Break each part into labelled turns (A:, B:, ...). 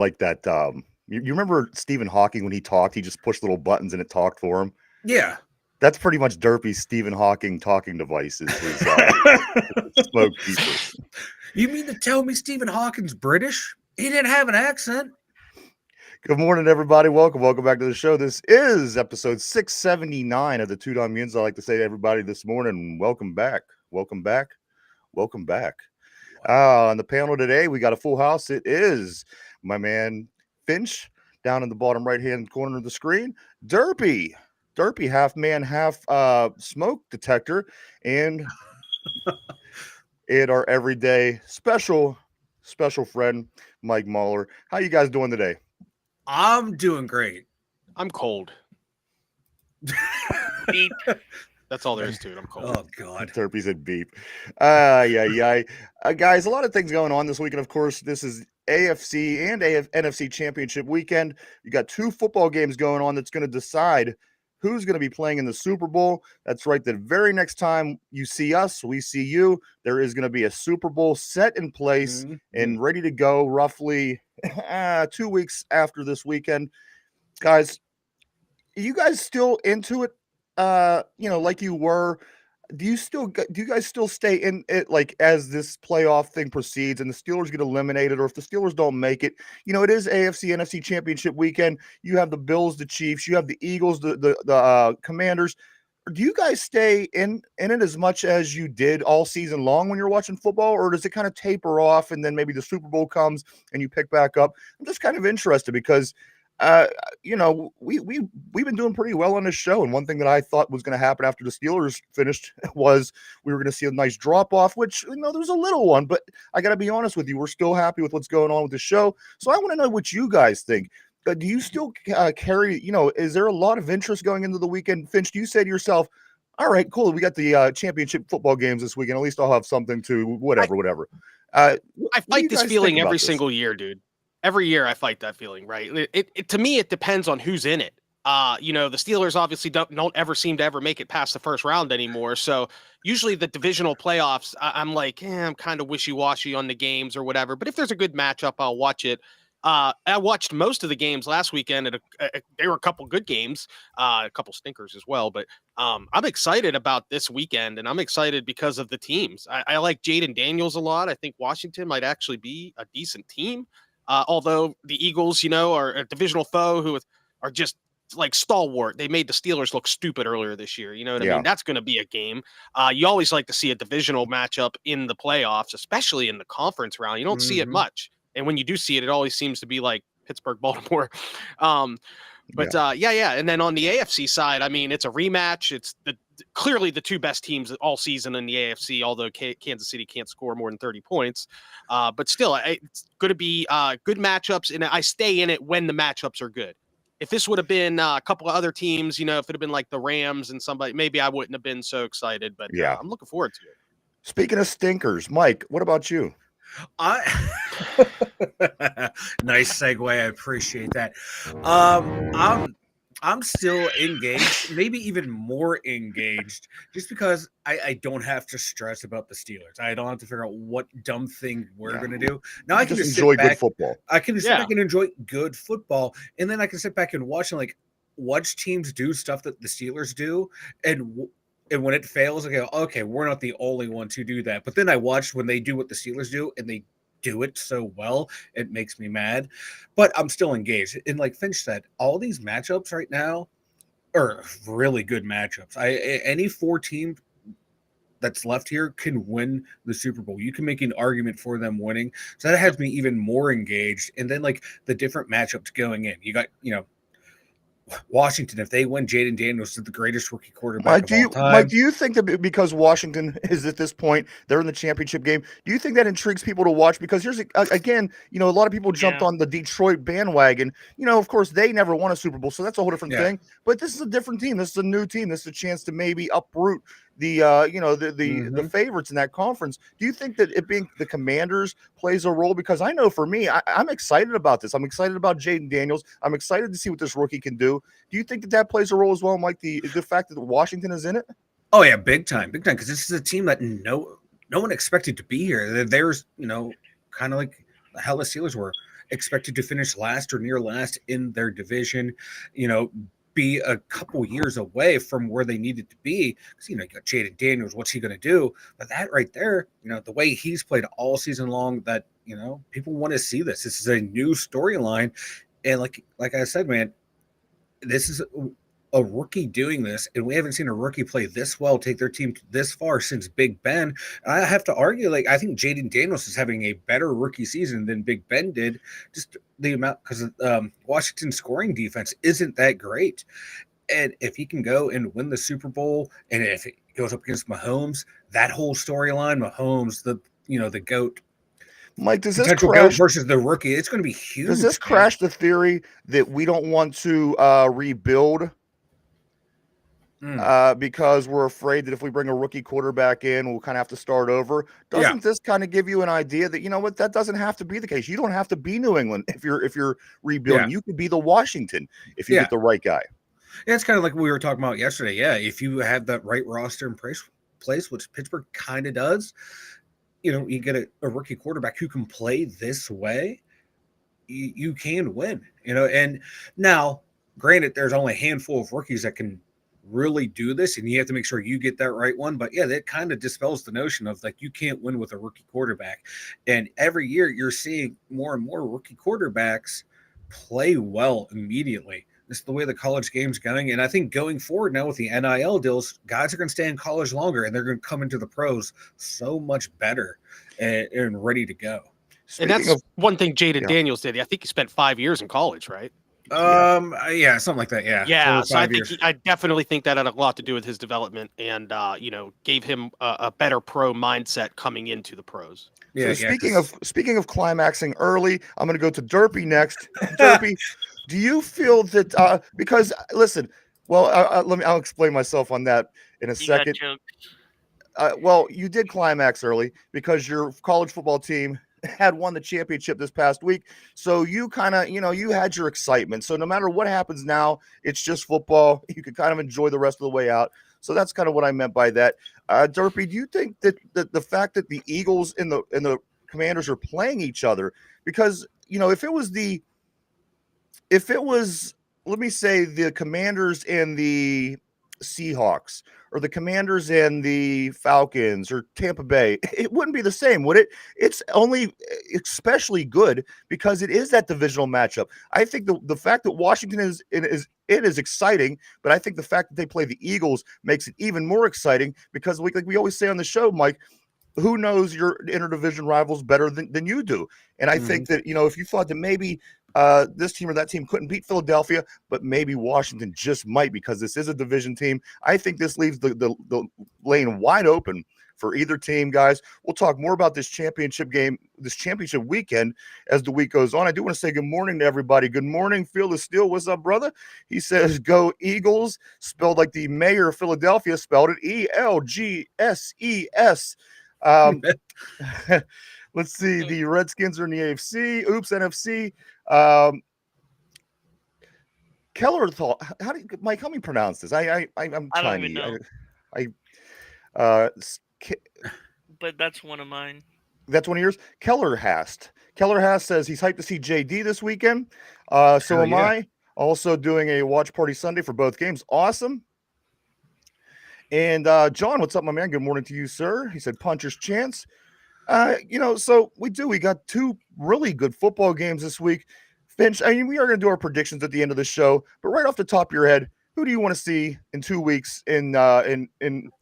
A: like that. You remember Stephen Hawking when he talked? He just pushed little buttons and it talked for him.
B: Yeah.
A: That's pretty much Derpy's Stephen Hawking talking device is his smoke keeper.
B: You mean to tell me Stephen Hawking's British? He didn't have an accent.
A: Good morning, everybody. Welcome back to the show. This is episode 679 of the Dum Yinzers. I like to say to everybody this morning, welcome back. On the panel today, we got a full house. It is my man Finch down in the bottom right-hand corner of the screen. Derpy, half man, half smoke detector, and our everyday special friend, Mike Mahler. How you guys doing today?
B: I'm doing great.
C: I'm cold. Beep. That's all there is to it. I'm cold.
B: Oh, God.
A: Derpy said beep. Guys, a lot of things going on this weekend. Of course, this is AFC and NFC championship weekend. You got two football games going on that's going to decide who's going to be playing in the Super Bowl. That's right. The very next time you see us, we see you. There is going to be a Super Bowl set in place and ready to go roughly 2 weeks after this weekend. Guys, are you guys still into it? Like you were. Do you guys still stay in it, like, as this playoff thing proceeds and the Steelers get eliminated, or if the Steelers don't make it? It is AFC NFC championship weekend. You have the Bills, the Chiefs, you have the Eagles, the Commanders. Do you guys stay in it as much as you did all season long when you're watching football, or does it kind of taper off and then maybe the Super Bowl comes and you pick back up? I'm just kind of interested because we've been doing pretty well on this show. And one thing that I thought was going to happen after the Steelers finished was we were going to see a nice drop off, which, there's a little one, but I got to be honest with you. We're still happy with what's going on with the show. So I want to know what you guys think. Do you still carry, is there a lot of interest going into the weekend? Finch, do you say to yourself, all right, cool, we got the championship football games this weekend. At least I'll have something to whatever.
C: I fight this feeling every single year, dude. Every year I fight that feeling, right? It to me, it depends on who's in it. The Steelers obviously don't ever seem to ever make it past the first round anymore. So usually the divisional playoffs, I'm like, I'm kind of wishy-washy on the games or whatever. But if there's a good matchup, I'll watch it. I watched most of the games last weekend. There were a couple good games, a couple stinkers as well. But I'm excited about this weekend, and I'm excited because of the teams. I like Jaden Daniels a lot. I think Washington might actually be a decent team. Although the Eagles, are a divisional foe who are just like stalwart. They made the Steelers look stupid earlier this year. You know what I mean? That's going to be a game. You always like to see a divisional matchup in the playoffs, especially in the conference round. You don't see it much. And when you do see it, it always seems to be like Pittsburgh, Baltimore. And then on the AFC side, I mean, it's a rematch. It's clearly the two best teams all season in the AFC, although Kansas City can't score more than 30 points. But still, it's going to be good matchups, and I stay in it when the matchups are good. If this would have been a couple of other teams, if it had been like the Rams and somebody, maybe I wouldn't have been so excited. But I'm looking forward to it.
A: Speaking of stinkers, Mike, what about you?
B: Nice segue. I appreciate that. I'm still engaged, maybe even more engaged, just because I don't have to stress about the Steelers. I don't have to figure out what dumb thing we're going to do. Now I can just
A: enjoy
B: sit back,
A: good football.
B: I can sit back and enjoy good football, and then I can sit back and watch teams do stuff that the Steelers do, and when it fails, I go, okay, we're not the only ones who do that. But then I watch when they do what the Steelers do, and they do it so well, it makes me mad. But I'm still engaged. And like Finch said, all these matchups right now are really good matchups. Any four team that's left here can win the Super Bowl. You can make an argument for them winning. So that has me even more engaged. And then like the different matchups going in. You got, Washington, if they win, Jaden Daniels is the greatest rookie quarterback of all time.
A: Mike, do you think that because Washington is at this point, they're in the championship game, do you think that intrigues people to watch? Because here's, again, a lot of people jumped on the Detroit bandwagon. Of course, they never won a Super Bowl, so that's a whole different thing. But this is a different team. This is a new team. This is a chance to maybe uproot the favorites in that conference. Do you think that it being the Commanders plays a role? Because I know for me, I'm excited about this. I'm excited about Jaden Daniels. I'm excited to see what this rookie can do. Do you think that plays a role as well, Mike? The fact that Washington is in it?
B: Oh yeah, big time. Because this is a team that no one expected to be here. There's kind of like the hell the Steelers were. expected to finish last or near last in their division, you know, be a couple years away from where they needed to be. Because, you know, you got Jaden Daniels, what's he going to do? But that right there, you know, the way he's played all season long, that, you know, people want to see this. This is a new storyline. And like I said, man, this is a rookie doing this, and we haven't seen a rookie play this well, take their team this far since Big Ben. I have to argue, like, I think Jaden Daniels is having a better rookie season than Big Ben did. Just the amount, because Washington's scoring defense isn't that great. And if he can go and win the Super Bowl, and if it goes up against Mahomes, that whole storyline, Mahomes, the GOAT,
A: Mike, does this
B: potential
A: crash
B: GOAT versus the rookie, it's going to be huge.
A: Does this crash the theory that we don't want to rebuild because we're afraid that if we bring a rookie quarterback in, we'll kind of have to start over? Doesn't this kind of give you an idea that, you know what, that doesn't have to be the case? You don't have to be New England if you're rebuilding. You could be the Washington if you get the right guy.
B: Yeah, it's kind of like we were talking about yesterday. Yeah, if you have that right roster in place, which Pittsburgh kind of does, you know, you get a rookie quarterback who can play this way, you can win, you know. And now, granted, there's only a handful of rookies that can really do this, and you have to make sure you get that right one. But yeah, that kind of dispels the notion of like you can't win with a rookie quarterback. And every year you're seeing more and more rookie quarterbacks play well immediately. This is the way the college game's going. And I think going forward now with the NIL deals, guys are going to stay in college longer, and they're going to come into the pros so much better and ready to go.
C: And that's one thing Jaden Daniels did. I think he spent 5 years in college, right?
B: Yeah, something like that.
C: Yeah. So I think I definitely think that had a lot to do with his development, and you know, gave him a better pro mindset coming into the pros.
A: Yeah. So speaking of climaxing early, I'm going to go to Derpy next. Derpy, do you feel that because listen, well, I'll explain myself on that in a second. Well, you did climax early because your college football team had won the championship this past week. So you kind of, you know, you had your excitement. So no matter what happens now, it's just football. You could kind of enjoy the rest of the way out. So that's kind of what I meant by that. Derpy, do you think that the fact that the Eagles and the Commanders are playing each other, because, you know, if it was, let me say, the Commanders and the Seahawks, or the Commanders and the Falcons, or Tampa Bay, it wouldn't be the same, would it? It's only especially good because it is that divisional matchup. I think the fact that Washington is exciting, but I think the fact that they play the Eagles makes it even more exciting because, like we always say on the show, Mike, who knows your interdivision rivals better than you do? And I think that, you know, if you thought that maybe this team or that team couldn't beat Philadelphia, but maybe Washington just might, because this is a division team, I think this leaves the lane wide open for either team, guys. We'll talk more about this championship game, this championship weekend, as the week goes on. I do want to say good morning to everybody. Good morning, Phil of Steel. What's up, brother? He says, go Eagles, spelled like the mayor of Philadelphia spelled it, ELGSES. Let's see. The Redskins are in the AFC. Oops, NFC. Keller thought. Mike? Help me pronounce this. I'm trying.
D: I don't even know. But that's one of mine.
A: That's one of yours. Keller Hast says he's hyped to see JD this weekend. So am I. Also doing a watch party Sunday for both games. Awesome. And John, what's up, my man? Good morning to you, sir. He said puncher's chance. You know, so we got two really good football games this week. Finch, I mean, we are going to do our predictions at the end of the show, but right off the top of your head, who do you want to see in 2 weeks in the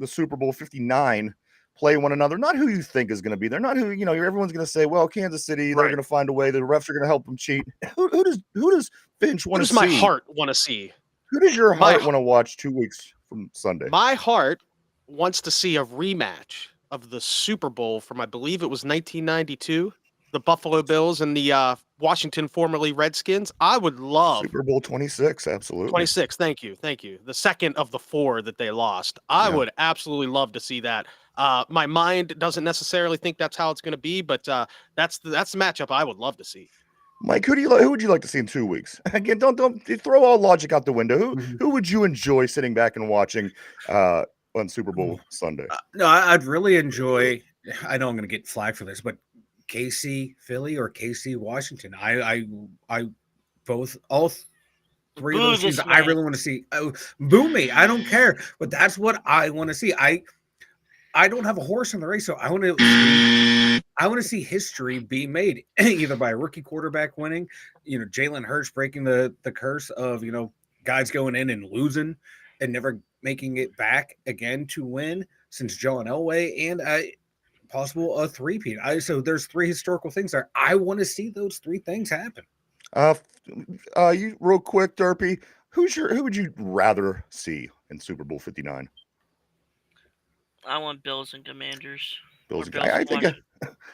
A: Super Bowl 59 play one another? Not who you think is going to be there, not who, you know, everyone's going to say, well, Kansas City, they're going to find a way, the refs are going to help them cheat. Who does Finch want to see?
C: Who does my heart want to see?
A: Who does your heart want to watch 2 weeks from Sunday?
C: My heart wants to see a rematch of the Super Bowl from, I believe it was 1992, the Buffalo Bills and the Washington, formerly Redskins. I would love
A: Super Bowl 26, absolutely.
C: 26, thank you. The second of the 4 that they lost. I would absolutely love to see that. My mind doesn't necessarily think that's how it's going to be, but that's the matchup I would love to see.
A: Mike, who would you like to see in 2 weeks? Again, don't throw all logic out the window. Who would you enjoy sitting back and watching on Super Bowl Sunday?
B: No, I'd really enjoy. I know I'm going to get flagged for this, but KC Philly or KC Washington. I both all three of
D: Boo
B: those teams
D: this
B: I
D: man.
B: really want to see. Oh, boo me! I don't care, but that's what I want to see. I don't have a horse in the race, so I want to see history be made either by a rookie quarterback winning, Jalen Hurts breaking the curse of guys going in and losing and never making it back again to win since John Elway, and possible a three-peat. So there's three historical things there. I want to see those three things happen.
A: You real quick, Derpy. Who would you rather see in Super Bowl 59?
D: I want Bills and Commanders.
A: Bills.
D: Bills
A: I
D: and
A: think
D: Washington.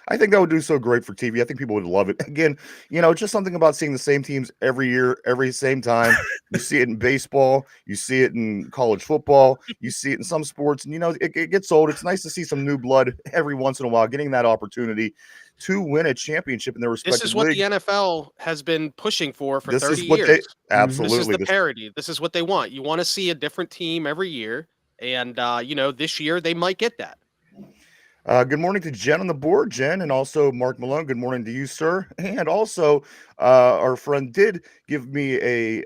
A: I think that would do so great for TV. I think people would love it. Again, it's just something about seeing the same teams every year, every same time. You see it in baseball, you see it in college football, you see it in some sports, and it gets old. It's nice to see some new blood every once in a while, getting that opportunity to win a championship in their respective
C: This is what
A: league.
C: the NFL has been pushing for
A: This
C: 30
A: is what
C: years.
A: absolutely.
C: This is the parity. This is what they want. You want to see a different team every year, and this year they might get that.
A: Good morning to Jen on the board, Jen, and also Mark Malone. Good morning to you, sir. And also, our friend did give me a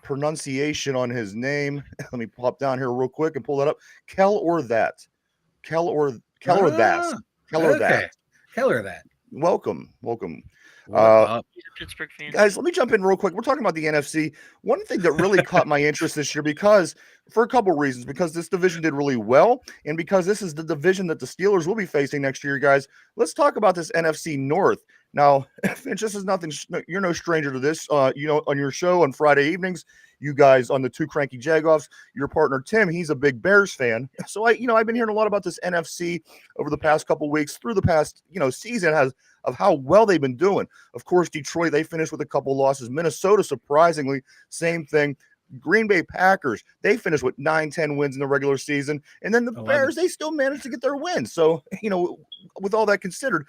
A: pronunciation on his name. Let me pop down here real quick and pull that up. Kel or that.
B: Okay. Keller that.
A: Welcome.
B: What up?
D: He's a Pittsburgh fan.
A: Guys, let me jump in real quick. We're talking about the NFC. One thing that really caught my interest this year for a couple reasons, because this division did really well, and because this is the division that the Steelers will be facing next year, guys. Let's talk about this NFC North. Now, Finch, this is nothing. You're no stranger to this. On your show on Friday evenings, you guys on the Two Cranky Jagoffs, your partner Tim, he's a big Bears fan. So I've been hearing a lot about this NFC over the past couple weeks, through the past season, of how well they've been doing. Of course, Detroit, they finished with a couple losses. Minnesota, surprisingly, same thing. Green Bay Packers, they finished with 9-10 wins in the regular season. And then the
B: 11.
A: Bears, they still managed to get their win. So, with all that considered,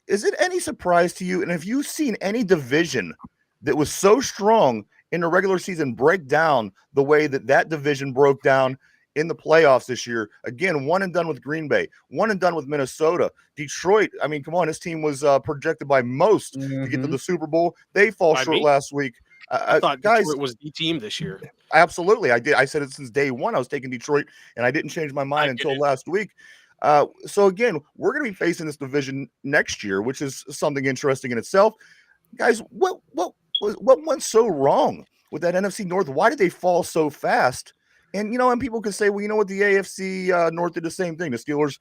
A: is it any surprise to you? And have you seen any division that was so strong in the regular season break down the way that division broke down in the playoffs this year? Again, one and done with Green Bay, one and done with Minnesota. Detroit, I mean, come on, this team was projected by most to get to the Super Bowl. They fall short last week.
C: I thought
A: guys,
C: Detroit was the team this year.
A: Absolutely. I did. I said it since day one. I was taking Detroit, and I didn't change my mind until last week. So again, we're going to be facing this division next year, which is something interesting in itself. Guys, what went so wrong with that NFC North? Why did they fall so fast? And and people can say, well, what, the AFC North did the same thing. The Steelers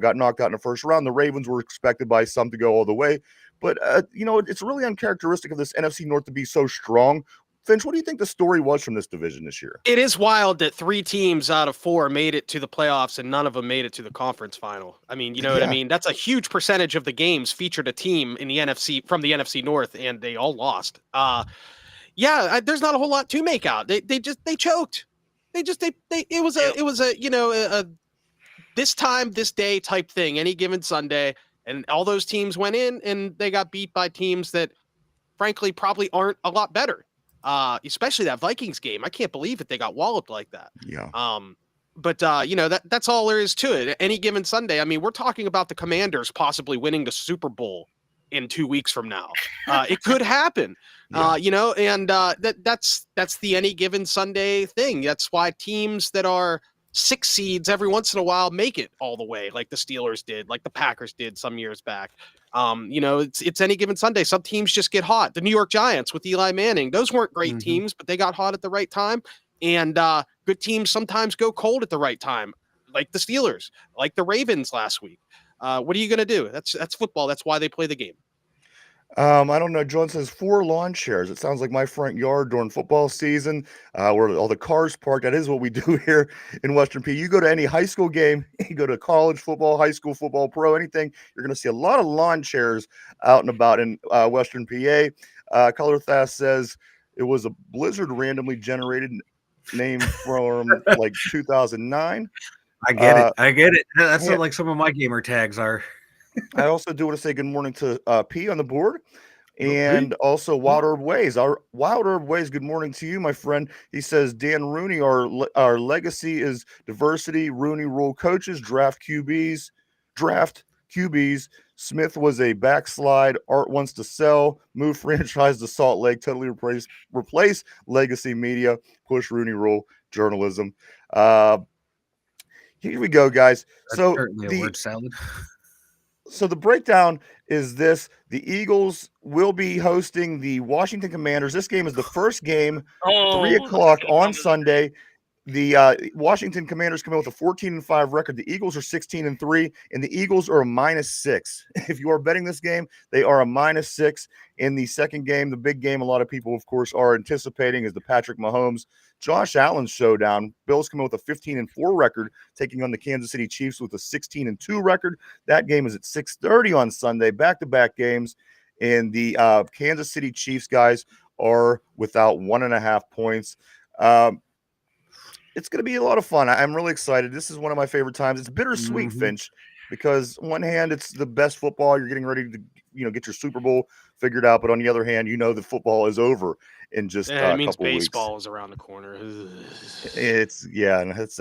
A: got knocked out in the first round. The Ravens were expected by some to go all the way. But, it's really uncharacteristic of this NFC North to be so strong. Finch, what do you think the story was from this division this year?
C: It is wild that 3 teams out of 4 made it to the playoffs and none of them made it to the conference final. I mean, you know what I mean? That's a huge percentage of the games featured a team in the NFC from the NFC North, and they all lost. There's not a whole lot to make out. They choked. It was a this time, this day type thing, any given Sunday. And all those teams went in and they got beat by teams that frankly probably aren't a lot better. Especially that Vikings game. I can't believe that they got walloped like that.
A: Yeah.
C: But that's all there is to it. Any given Sunday. I mean, we're talking about the Commanders possibly winning the Super Bowl in 2 weeks from now. It could happen. That's the any given Sunday thing. That's why teams that are 6 seeds every once in a while make it all the way, like the Steelers did, like the Packers did some years back. It's any given Sunday. Some teams just get hot. The New York Giants with Eli Manning, those weren't great teams, but they got hot at the right time. And good teams sometimes go cold at the right time, like the Steelers, like the Ravens last week. What are you going to do? That's football. That's why they play the game.
A: I don't know. John says 4 lawn chairs. It sounds like my front yard during football season, where all the cars parked. That is what we do here in Western PA. You go to any high school game, you go to college football, high school football, pro, anything, you're going to see a lot of lawn chairs out and about in Western PA. Color Thast says it was a blizzard randomly generated name from like 2009.
B: I get it. That's what like some of my gamer tags are.
A: I also do want to say good morning to P on the board, and also Wild Herb Ways. Our Wild Herb Ways, good morning to you, my friend. He says, Dan Rooney, our legacy is diversity. Rooney rule coaches, draft QBs, Smith was a backslide. Art wants to sell. Move franchise to Salt Lake. Totally replace legacy media. Push Rooney Rule journalism. Here we go, guys.
B: That's
A: So
B: certainly a word salad.
A: So the breakdown is this: the Eagles will be hosting the Washington Commanders. This game is the first game,
D: Oh,
A: 3:00
D: that's gonna
A: on
D: come as-
A: Sunday. The Washington Commanders come in with a 14-5 record. The Eagles are 16-3, and the Eagles are a -6. If you are betting this game, they are a -6. In the second game, the big game, a lot of people, of course, are anticipating is the Patrick Mahomes, Josh Allen showdown. Bills come in with a 15-4 record, taking on the Kansas City Chiefs with a 16-2 record. That game is at 6:30 on Sunday. Back-to-back games, and the Kansas City Chiefs guys are without 1.5 points. It's going to be a lot of fun. I'm really excited. This is one of my favorite times. It's bittersweet, Finch, because on one hand, it's the best football. You're getting ready to, get your Super Bowl figured out. But on the other hand, the football is over in just
C: it
A: a
C: means
A: couple weeks.
C: baseball is around the corner.
A: That's yes,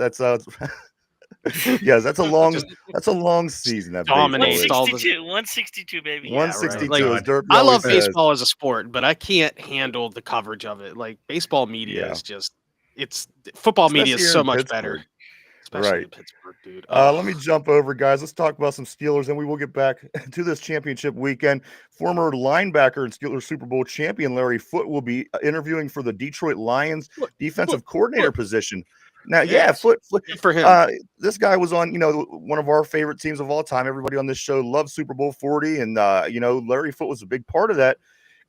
A: that's a long season. That
C: dominates
A: baseball is.
C: all the
D: 162, baby.
C: Yeah,
A: 162,
C: right.
A: as Derpy
C: I
A: always
C: love
A: says.
C: baseball as a sport, but I can't handle the coverage of it. Like baseball media is just football media
A: Especially
C: is
A: here
C: so
A: in
C: much better.
A: Pittsburgh.
C: Especially
A: Right.
C: in Pittsburgh, dude.
A: Let me jump over, guys. Let's talk about some Steelers, and we will get back to this championship weekend. Former linebacker and Steelers Super Bowl champion Larry Foote will be interviewing for the Detroit Lions defensive coordinator position. Now, Foote.
C: Good for him.
A: This guy was on, one of our favorite teams of all time. Everybody on this show loves Super Bowl 40, and Larry Foote was a big part of that.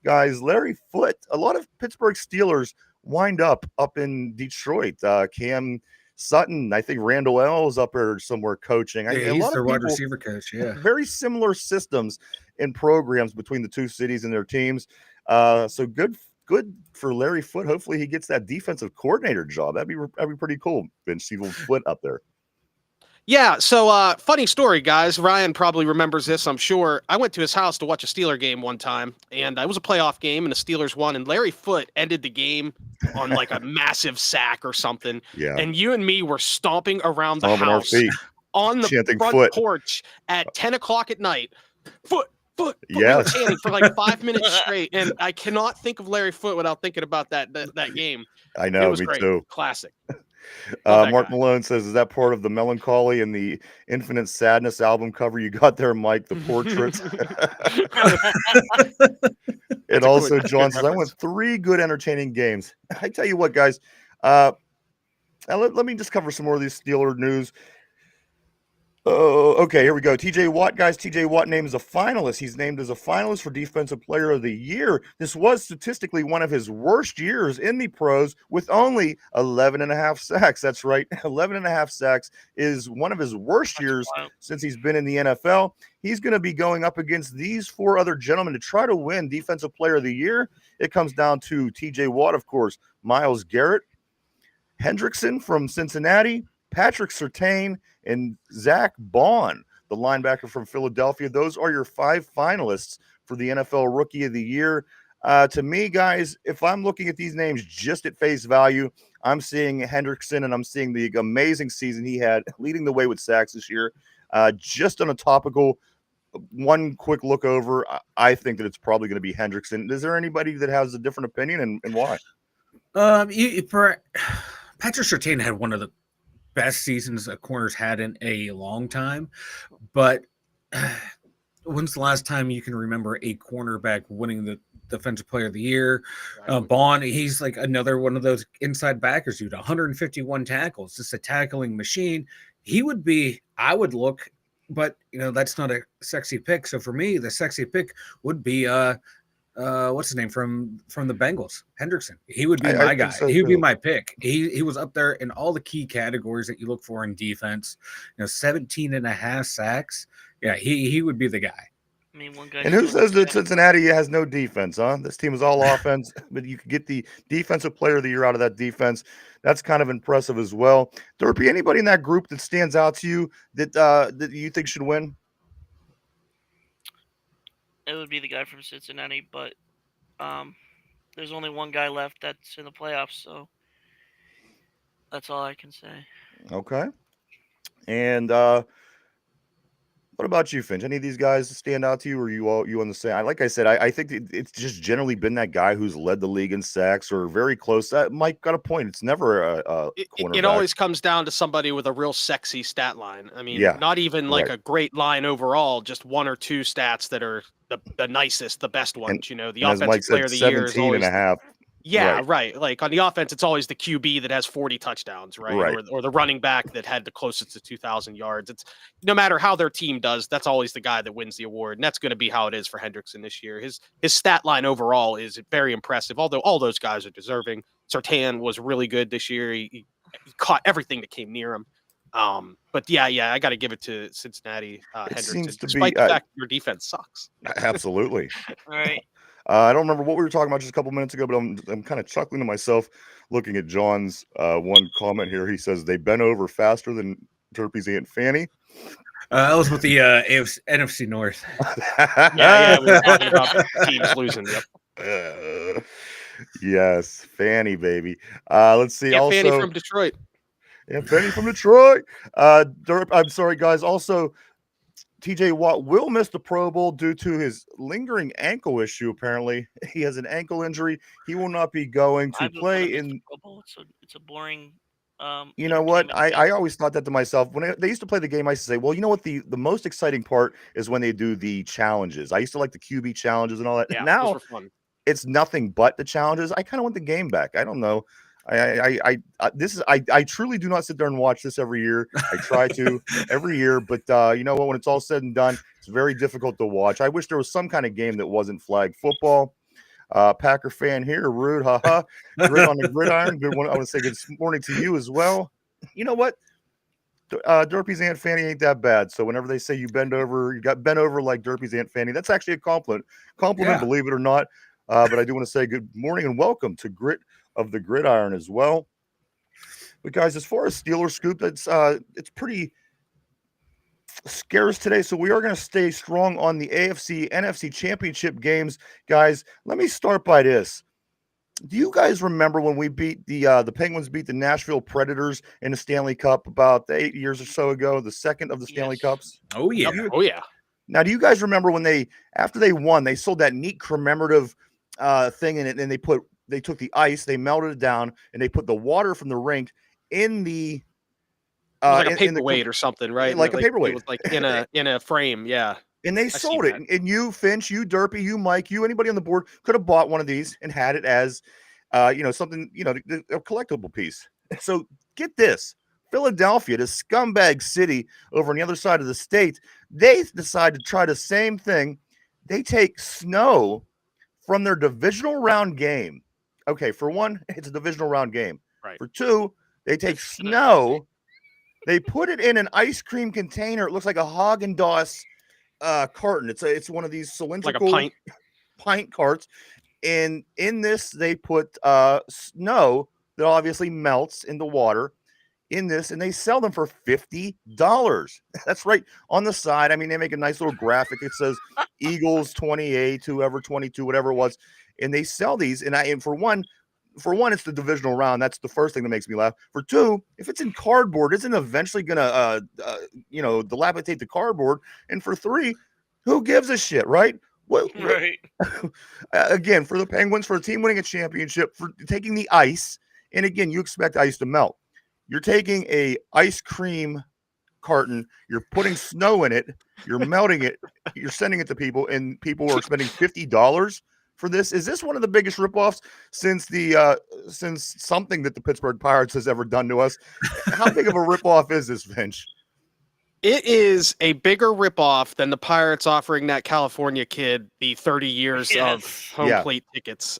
A: Guys, Larry Foote, a lot of Pittsburgh Steelers wind up in Detroit. Cam Sutton, I think Randall L is up there somewhere coaching.
B: Yeah,
A: a
B: he's
A: lot
B: their
A: of
B: wide
A: people,
B: receiver coach. Yeah,
A: very similar systems and programs between the two cities and their teams. So good for Larry Foote. Hopefully he gets that defensive coordinator job. That'd be pretty cool. Vince, see Foote up there.
C: Yeah, so funny story, guys. Ryan probably remembers this, I'm sure. I went to his house to watch a Steeler game one time, and it was a playoff game, and the Steelers won, and Larry Foote ended the game on like a massive sack or something.
A: Yeah.
C: And you and me were stomping around the
A: Stomping our
C: house
A: feet,
C: on the
A: chanting
C: front
A: Foote.
C: porch at 10 o'clock at night. Foote.
A: Yeah.
C: We were chanting for like 5 minutes straight, and I cannot think of Larry Foote without thinking about that game.
A: I know,
C: it was
A: me
C: great.
A: too.
C: Classic.
A: Mark Malone says, is that part of the melancholy and the infinite sadness album cover you got there, Mike? The portrait. And also, John says, I went 3 good entertaining games. I tell you what, guys. Let me just cover some more of these Steeler news. Oh, okay, here we go. TJ Watt, guys. TJ Watt named as a finalist. He's named as a finalist for Defensive Player of the Year. This was statistically one of his worst years in the pros with only 11.5 sacks. That's right. 11.5 sacks is one of his worst years since he's been in the NFL. He's going to be going up against these 4 other gentlemen to try to win Defensive Player of the Year. It comes down to TJ Watt, of course, Myles Garrett, Hendrickson from Cincinnati, Patrick Surtain, and Zach Bond, the linebacker from Philadelphia. Those are your 5 finalists for the NFL Rookie of the Year. To me, guys, if I'm looking at these names just at face value, I'm seeing Hendrickson, and I'm seeing the amazing season he had, leading the way with sacks this year. Just on a topical, one quick look over, I think that it's probably going to be Hendrickson. Is there anybody that has a different opinion, and why?
B: Patrick Surtain had one of the best seasons a corner's had in a long time, but when's the last time you can remember a cornerback winning the Defensive Player of the Year? Bond, he's like another one of those inside backers, dude. 151 tackles, just a tackling machine. He would be, I would look, but that's not a sexy pick. So for me, the sexy pick would be what's his name from the Bengals, Hendrickson. He would be my guy.
A: So
B: he would be my pick. He was up there in all the key categories that you look for in defense. 17.5 sacks. Yeah, he would be the guy.
D: I mean, one guy.
A: And who says that Cincinnati has no defense, huh? This team is all offense, but you could get the Defensive Player of the Year out of that defense. That's kind of impressive as well. Derpy, anybody in that group that stands out to you that you think should win?
D: It would be the guy from Cincinnati, but there's only one guy left that's in the playoffs, so that's all I can say.
A: Okay. And What about you, Finch? Any of these guys stand out to you, or you on the same? Like I said, I think it's just generally been that guy who's led the league in sacks or very close. Mike got a point. It's never a
C: It
A: cornerback.
C: always comes down to somebody with a real sexy stat line. I mean,
A: Yeah,
C: not even like
A: right.
C: a great line overall, just one or two stats that are the nicest, the best ones. The
A: And as Mike
C: offensive player
A: said,
C: of the year is
A: 17 and
C: always
A: a half.
C: yeah,
A: Right,
C: right. Like on the offense, it's always the QB that has 40 touchdowns, right?
A: right.
C: Or the running back that had the closest to 2,000 yards. It's no matter how their team does, that's always the guy that wins the award, and that's going to be how it is for Hendrickson this year. His stat line overall is very impressive. Although all those guys are deserving. Sertan was really good this year. He caught everything that came near him. But yeah, I got to give it to Cincinnati,
A: It
C: Hendrickson,
A: seems to
C: despite
A: be
C: the fact your defense sucks.
A: absolutely.
D: All right.
A: I don't remember what we were talking about just a couple minutes ago, but I'm kind of chuckling to myself looking at John's one comment here. He says they bent over faster than Derpy's Aunt Fanny.
B: That was with the NFC North.
C: Yeah, we were talking about teams losing. Yep.
A: Yes, Fanny, baby. Let's see.
C: Yeah,
A: Also,
C: Fanny from Detroit.
A: Yeah, Fanny from Detroit. I'm sorry, guys. Also, TJ Watt will miss the Pro Bowl due to his lingering ankle issue. Apparently, he has an ankle injury. He will not be going to
D: I'm
A: play
D: gonna miss
A: in.
D: the Pro Bowl. It's a boring.
A: You know what?
D: entertainment
A: I
D: thing.
A: always thought that to myself when they used to play the game. I used to say, well, you know what? The most exciting part is when they do the challenges. I used to like the QB challenges and all that.
C: Yeah, those
A: Now
C: were fun.
A: it's nothing but the challenges. I kind of want the game back. I don't know. I truly do not sit there and watch this every year. I try to every year, but you know what? When it's all said and done, it's very difficult to watch. I wish there was some kind of game that wasn't flag football. Packer fan here, rude, haha. Grit on the gridiron. Good one. I want to say good morning to you as well. You know what? Derpy's Aunt Fanny ain't that bad. So whenever they say you bend over, you got bent over like Derpy's Aunt Fanny, that's actually a compliment.
B: Yeah.
A: Believe it or not. But I do want to say good morning and welcome to Grit of the Gridiron as well. But guys, as far as Steelers scoop, it's pretty scarce today. So we are going to stay strong on the AFC, NFC championship games. Guys, let me start by this. Do you guys remember when we beat the Penguins beat the Nashville Predators in the Stanley Cup about 8 years or so ago, the second of the Stanley
D: Yes.
A: Cups?
B: Oh yeah.
C: Oh yeah.
A: Now, do you guys remember when after they won, they sold that neat commemorative thing in it, and they took the ice, they melted it down, and they put the water from the rink in the
C: It was like a
A: in the
C: paperweight or something, right?
A: like a paperweight.
C: It was like in a frame. Yeah.
A: And they
C: I've
A: sold
C: seen
A: it.
C: that.
A: And you, Finch, you, Derpy, you, Mike, you, anybody on the board could have bought one of these and had it as, something, a collectible piece. So get this. Philadelphia, the scumbag city over on the other side of the state, they decide to try the same thing. They take snow from their divisional round game. Okay, for one, it's a divisional round game.
C: Right.
A: For two, they take snow, they put it in an ice cream container. It looks like a Haagen-Dazs carton. It's one of these cylindrical
C: Like a
A: pint carts. And in this, they put snow that obviously melts in the water in this, and they sell them for $50. That's right. On the side, I mean, they make a nice little graphic. It says Eagles 28, whoever 22, whatever it was. And they sell these. And for one, it's the divisional round. That's the first thing that makes me laugh. For two, if it's in cardboard, isn't eventually going to, dilapidate the cardboard. And for three, who gives a shit, right?
D: Right.
A: Again, for the Penguins, for a team winning a championship, for taking the ice, and again, you expect ice to melt. You're taking a ice cream carton, you're putting snow in it, you're melting it, you're sending it to people, and people are spending $50 for this. Is this one of the biggest ripoffs since something that the Pittsburgh Pirates has ever done to us? How big of a ripoff is this, Vince?
C: It is a bigger ripoff than the Pirates offering that California kid the 30 years of home plate tickets.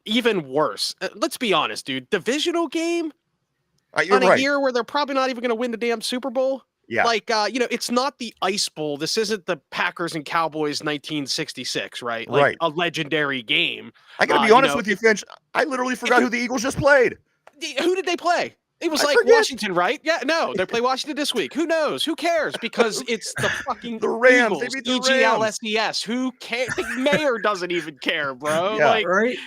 C: Even worse. Let's be honest, dude. Divisional game
A: You're
C: on
A: right.
C: a year where they're probably not even going to win the damn Super Bowl.
A: Yeah.
C: Like, it's not the Ice Bowl. This isn't the Packers and Cowboys 1966, right? Like
A: Right.
C: a legendary game.
A: I got to be honest with you, Finch. I literally forgot who the Eagles just played.
C: Who did they play? It was
A: I
C: like
A: forget.
C: Washington, right? Yeah, no, they play Washington this week. Who knows? Who cares? Because it's the fucking
A: The Rams.
C: Eagles,
A: They beat the Rams.
C: EGLSES. Who cares? The mayor doesn't even care, bro.
A: Yeah.
C: Like,
B: Right.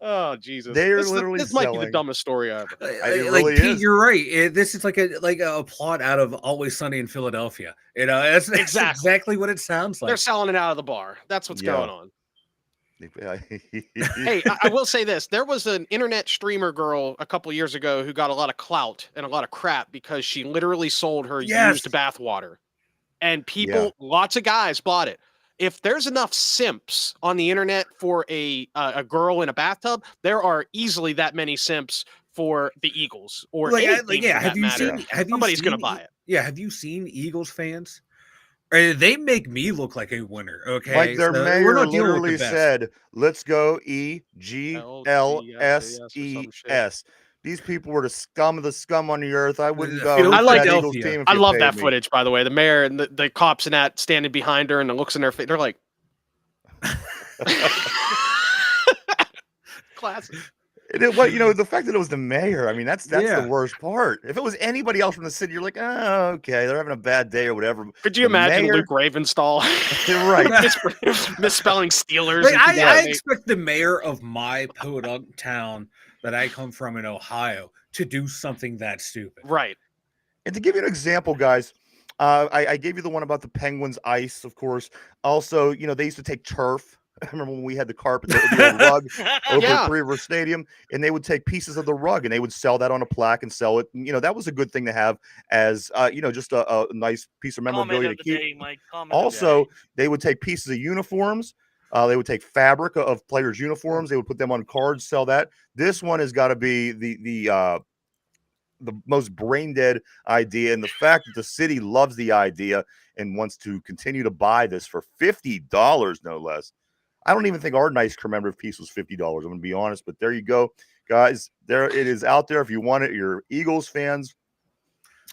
C: Oh Jesus!
A: They're literally
C: this might be the
A: selling.
C: dumbest story ever.
A: It
B: Like
A: really
B: Pete,
A: is.
B: you're right. This is like a plot out of Always Sunny in Philadelphia. That's exactly what it sounds
C: They're
B: like.
C: selling it out of the bar. That's what's going on. Hey, I will say this. There was an internet streamer girl a couple years ago who got a lot of clout and a lot of crap because she literally sold her used bathwater. And people, lots of guys bought it. If there's enough simps on the internet for a girl in a bathtub, there are easily that many simps for the Eagles or any team for that matter. Somebody's going to buy it.
B: Yeah, have you seen Eagles fans? They make me look like a winner. Okay,
A: Like their mayor literally
B: best.
A: said, "Let's go EGLSES." These people were the scum of the scum on the earth. I wouldn't go.
C: I like
A: that Eagles team. If
C: I
A: you
C: love
A: paid
C: that
A: me.
C: footage, by the way. The mayor and the cops and that standing behind her and the looks in their face. They're like, classic.
A: The fact that it was the mayor, I mean, that's the worst part. If it was anybody else from the city, you're like, oh, okay, they're having a bad day or whatever.
C: Could you imagine Luke Ravenstall?
A: Right.
C: Misspelling Steelers.
B: Like, I expect the mayor of my podunk town that I come from in Ohio to do something that stupid.
C: Right.
A: And to give you an example, guys, I gave you the one about the Penguins ice, of course. Also, they used to take turf. I remember when we had the carpet, the old rug over at Three River Stadium, and they would take pieces of the rug and they would sell that on a plaque and sell it. That was a good thing to have as, just a nice piece of memorabilia to keep. Also, they would take pieces of uniforms. They would take fabric of players' uniforms. They would put them on cards, sell that. This one has got to be the most brain dead idea, and the fact that the city loves the idea and wants to continue to buy this for $50, no less. I don't even think our nice commemorative piece was $50. I'm going to be honest, but there you go, guys. There it is out there. If you want it, you're Eagles fans.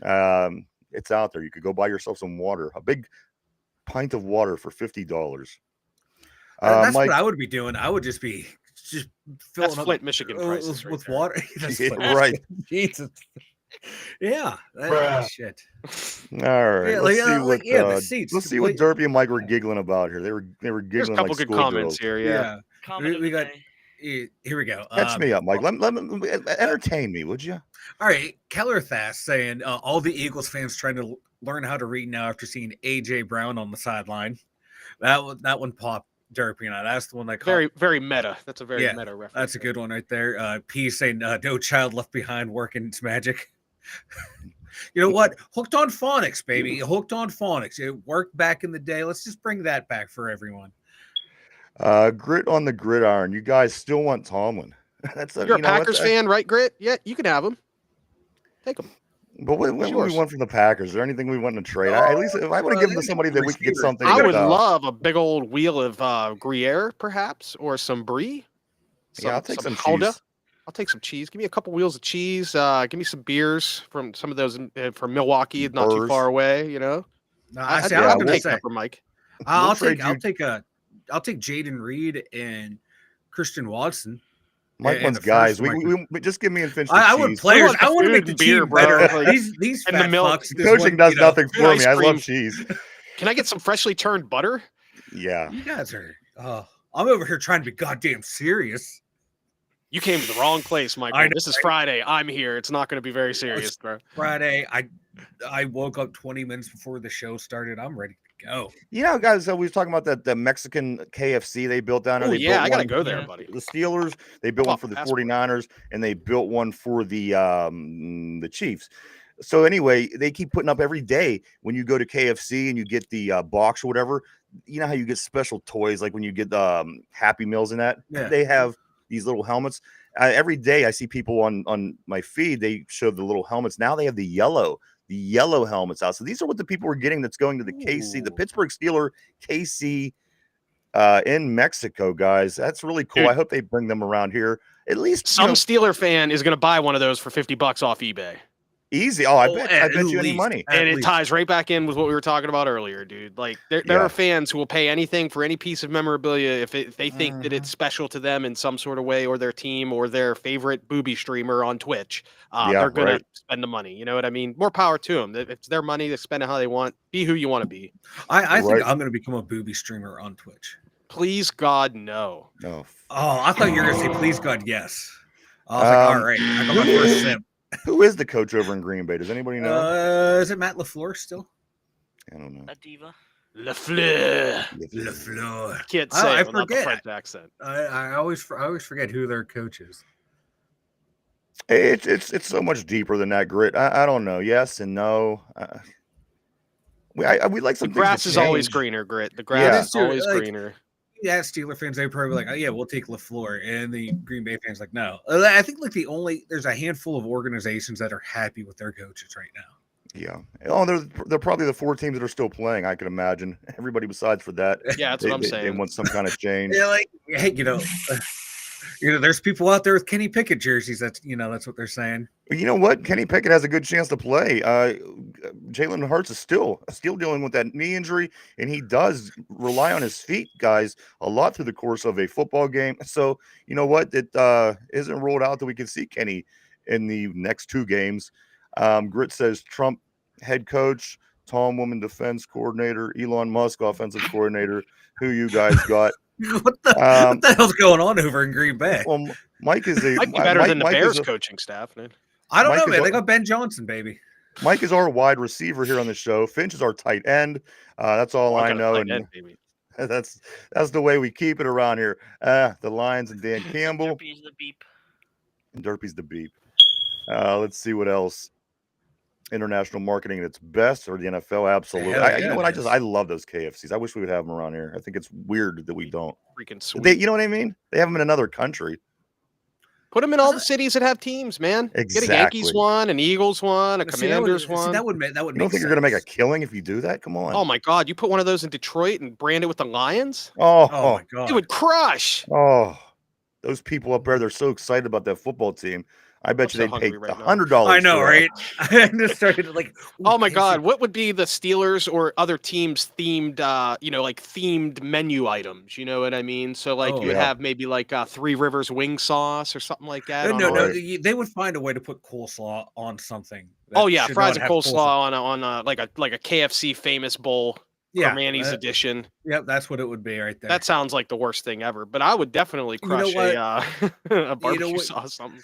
A: It's out there. You could go buy yourself some water, a big pint of water for $50.
B: That's Mike, what I would be doing. I would just filling
C: that's
B: up
C: Flint, Michigan prices
B: with
C: right
B: water.
A: Right.
B: Jesus. Yeah. Shit.
A: All right.
B: Yeah,
A: let's see what Derpy and Mike were giggling about here. They were giggling. There's
C: a couple good comments
A: girls.
C: here. Yeah.
B: We got. Here we go.
A: Catch me up, Mike. Let me entertain me, would you?
B: All right. Keller Fast saying all the Eagles fans trying to learn how to read now after seeing AJ Brown on the sideline. That one popped Derpy and I. That's the one that
C: very meta. That's a very meta reference.
B: That's a good one right there. P saying no child left behind working its magic. You know what? Hooked on phonics, baby. Hooked on phonics. It worked back in the day. Let's just bring that back for everyone.
A: Grit on the gridiron. You guys still want Tomlin?
C: You're a Packers fan, right, Grit? Yeah, you can have him. Take him.
A: But when we want from the Packers, is there anything we want to trade? At least if I want to give them to somebody that we can get something.
C: I would love a big old wheel of Gruyere, perhaps, or some brie.
A: I'll take some cheese.
C: I'll take some cheese. Give me a couple wheels of cheese. Give me some beers from some of those from Milwaukee, not too far away.
B: I'll
C: take that for Mike.
B: I'll take Jaden Reed and Christian Watson.
A: Mike wants guys. We just give me and Finch.
B: I want players. I want to make the team better. These fat fucks.
A: Coaching does nothing for me. I love cheese.
C: Can I get some freshly turned butter?
A: Yeah.
B: You guys are. I'm over here trying to be goddamn serious.
C: You came to the wrong place, Michael. This is Friday. I'm here. It's not going to be very serious, bro.
B: Friday. I woke up 20 minutes before the show started. I'm ready to go.
A: Guys, we were talking about the Mexican KFC they built down there.
C: I got to go there, buddy.
A: The Steelers, they built one for the 49ers, and they built one for the Chiefs. So anyway, they keep putting up every day when you go to KFC and you get the box or whatever. You know how you get special toys, like when you get Happy Meals and that?
B: Yeah.
A: They have these little helmets. Every day I see people on my feed, they show the little helmets. Now they have the yellow helmets out. So these are what the people are getting that's going to the KC, the Pittsburgh Steeler KC in Mexico, guys. That's really cool.
C: Dude,
A: I hope they bring them around here. At least
C: some Steeler fan is going to buy one of those for $50 off eBay.
A: Easy. I bet you any money.
C: And it ties right back in with what we were talking about earlier, dude. Like there are fans who will pay anything for any piece of memorabilia if they think that it's special to them in some sort of way, or their team or their favorite booby streamer on Twitch. They're going to spend the money. You know what I mean? More power to them. If it's their money, they spend it how they want. Be who you want to be.
B: I think I'm going to become a booby streamer on Twitch.
C: Please God, no.
A: No.
B: Oh, I thought you were going to say, please God, yes. I was like, all right, I got my first sip.
A: Who is the coach over in Green Bay? Does anybody know?
B: Is it Matt LaFleur still?
A: I don't know.
D: A diva.
C: LaFleur.
B: LaFleur.
C: Can't say
B: I
C: it without the
B: forget.
C: French accent.
B: I always forget who their coach is.
A: It's so much deeper than that, Grit. I don't know. Yes and no. We like
C: The
A: some things
C: grass
A: to
C: is always
A: change.
C: greener, Grit. The
A: Yeah.
C: grass
B: It
C: is
B: is too,
C: always
B: like-
C: greener.
B: Yeah, Steeler fans, they probably like, oh yeah, we'll take LaFleur, and the Green Bay fans like, no. I think like there's a handful of organizations that are happy with their coaches right now.
A: Yeah. Oh, they're probably the 4 teams that are still playing. I can imagine. Everybody besides for that,
C: Yeah, that's what I'm
A: they
C: saying.
A: want some kind of change.
B: Yeah, like hey, there's people out there with Kenny Pickett jerseys. That's what they're saying.
A: You know what? Kenny Pickett has a good chance to play. Jalen Hurts is still dealing with that knee injury, and he does rely on his feet, guys, a lot through the course of a football game. So you know what? It isn't ruled out that we can see Kenny in the next 2 games. Grit says Trump head coach, Tom Woman defense coordinator, Elon Musk offensive coordinator. Who you guys got?
B: What the hell's going on over in Green Bay?
A: Well, Mike is a
C: Might be better than the
A: Mike
C: Bears coaching staff, man.
B: I don't
A: Mike
B: know,
A: is
B: man. They got Ben Johnson, baby.
A: Mike is our wide receiver here on the show. Finch is our tight end. That's all I know, and that's the way we keep it around here. The Lions and Dan Campbell.
D: Derpy's the beep.
A: And Derpy's the beep. Let's see what else. International marketing at its best, or the NFL? Absolutely. You know what? I love those KFCs. I wish we would have them around here. I think it's weird that we don't.
C: Freaking sweet.
A: You know what I mean? They have them in another country.
C: Put them in all the cities that have teams, man.
A: Exactly.
C: Get a Yankees one, an Eagles one, a Commanders one.
B: That would make.
A: You don't think
B: sense.
A: you're gonna make a killing if you do that? Come on.
C: Oh my God! You put one of those in Detroit and brand it with the Lions.
B: Oh my God!
C: It would crush.
A: Oh, those people up there—they're so excited about that football team. I bet you they'd pay $100.
B: I know, right? I just started to like.
C: Oh my God! What would be the Steelers or other teams themed? Like themed menu items. You know what I mean? So like you would have maybe like Three Rivers wing sauce or something like that.
B: No. They would find a way to put coleslaw on something.
C: Oh yeah, fries and coleslaw on like a KFC famous bowl.
B: Yeah,
C: Manny's edition.
B: Yep, that's what it would be right there.
C: That sounds like the worst thing ever. But I would definitely crush a barbecue sauce. Something.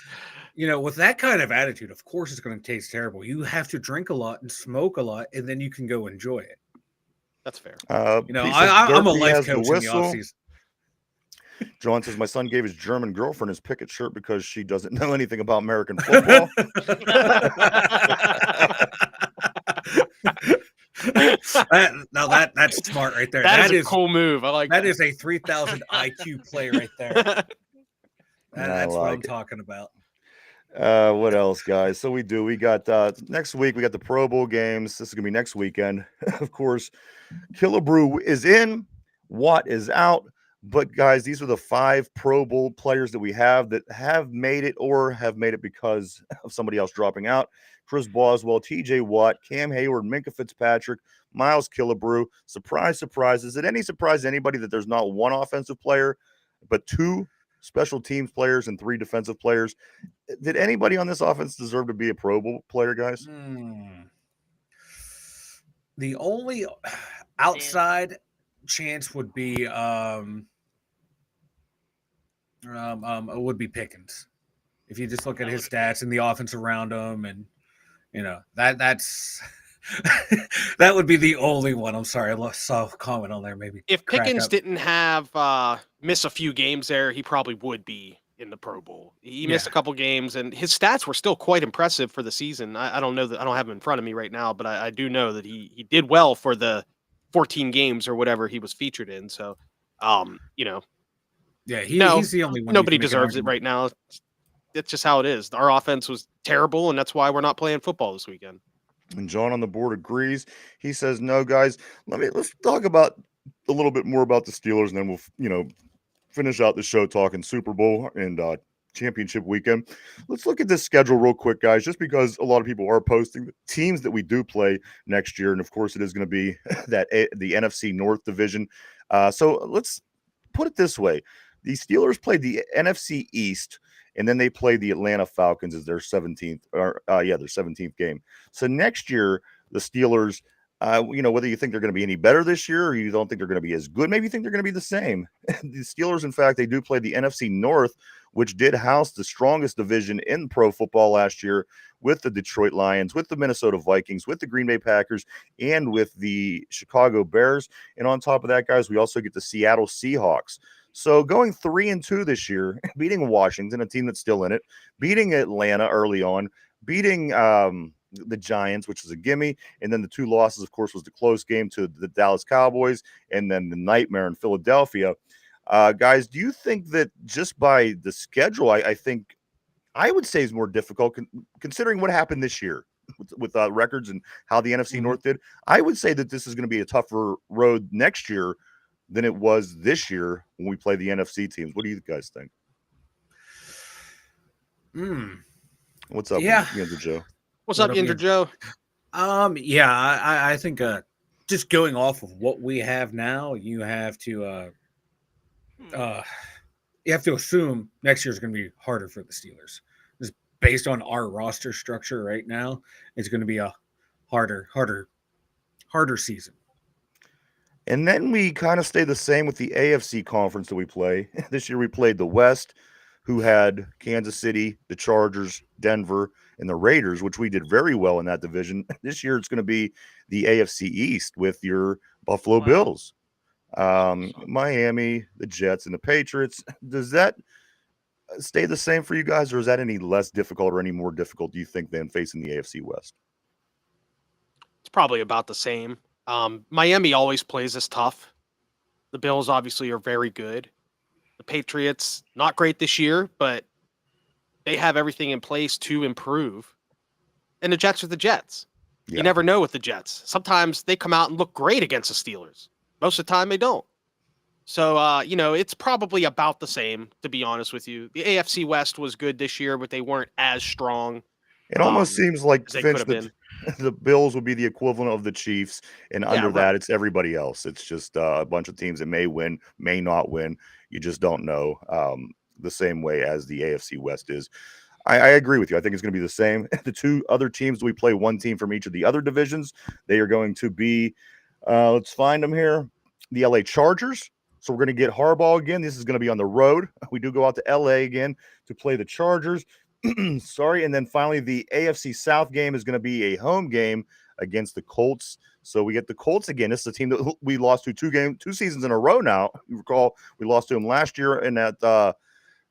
B: With that kind of attitude, of course it's going to taste terrible. You have to drink a lot and smoke a lot, and then you can go enjoy it.
C: That's fair.
B: I'm a life coach in the offseason.
A: John says, my son gave his German girlfriend his Pickett shirt because she doesn't know anything about American football.
B: That's smart right there.
C: That is a cool move. I like that.
B: That is a 3,000 IQ play right there. That's what I'm talking about.
A: What else, guys? So we got next week, we got the Pro Bowl games. This is gonna be next weekend. Of course, Killebrew is in, Watt is out. But guys, these are the 5 Pro Bowl players that we have that have made it or have made it because of somebody else dropping out. Chris Boswell, TJ Watt, Cam Hayward, Minka Fitzpatrick, Miles Killebrew. Surprise, surprise. Is it any surprise to anybody that there's not 1 offensive player, but 2 special teams players and 3 defensive players? Did anybody on this offense deserve to be a Pro Bowl player, guys?
B: The only outside chance would be Pickens. If you just look at his stats and the offense around him, and that's that would be the only one. I'm sorry, I saw a comment on there. Maybe
C: if Pickens didn't have miss a few games there, he probably would be in the Pro Bowl. He missed a couple games, and his stats were still quite impressive for the season. I don't know that I don't have him in front of me right now, but I do know that he did well for the 14 games or whatever he was featured in. So,
B: he's the only one.
C: Nobody deserves it right now. It's just how it is. Our offense was terrible, and that's why we're not playing football this weekend.
A: And John on the board agrees. He says, no, guys, let's talk about a little bit more about the Steelers, and then we'll, finish out the show talking Super Bowl and championship weekend. Let's look at this schedule real quick, guys, just because a lot of people are posting the teams that we do play next year. And of course, it is going to be the NFC North division. So let's put it this way. The Steelers played the NFC East, and then they played the Atlanta Falcons as their 17th game. So next year, the Steelers Whether you think they're going to be any better this year or you don't think they're going to be as good, maybe you think they're going to be the same. The Steelers, in fact, they do play the NFC North, which did house the strongest division in pro football last year with the Detroit Lions, with the Minnesota Vikings, with the Green Bay Packers, and with the Chicago Bears. And on top of that, guys, we also get the Seattle Seahawks. So going 3-2 this year, beating Washington, a team that's still in it, beating Atlanta early on, beating the Giants, which is a gimme. And then the two losses, of course, was the close game to the Dallas Cowboys and then the nightmare in Philadelphia. Guys, do you think that just by the schedule, I think I would say is more difficult considering what happened this year with records and how the NFC North did? I would say that this is going to be a tougher road next year than it was this year when we play the NFC teams. What do you guys think? What's up, Yinzer Joe?
C: What's up, Yinzer Joe?
B: I think just going off of what we have now, you have to assume next year is going to be harder for the Steelers. Just based on our roster structure right now, it's going to be a harder season.
A: And then we kind of stay the same with the AFC conference that we play. This year we played the West, who had Kansas City, the Chargers, Denver, and the Raiders, which we did very well in that division. This year it's going to be the AFC East with your Buffalo Bills, Miami, the Jets, and the Patriots. Does that stay the same for you guys, or is that any less difficult or any more difficult, do you think, than facing the AFC West?
C: It's probably about the same. Miami always plays us tough. The Bills obviously are very good. The Patriots, not great this year, but they have everything in place to improve. And the Jets are the Jets. Yeah. You never know with the Jets. Sometimes they come out and look great against the Steelers. Most of the time they don't. So, it's probably about the same, to be honest with you. The AFC West was good this year, but they weren't as strong.
A: It almost seems like the Bills would be the equivalent of the Chiefs, and under that, it's everybody else. It's just a bunch of teams that may win, may not win. You just don't know, the same way as the AFC West is. I agree with you. I think it's going to be the same. The two other teams, we play one team from each of the other divisions. They are going to be, let's find them here, the LA Chargers. So we're going to get Harbaugh again. This is going to be on the road. We do go out to LA again to play the Chargers. Sorry. And then finally, the AFC South game is going to be a home game against the Colts. So we get the Colts again. This is a team that we lost to two seasons in a row now. You recall we lost to them last year in that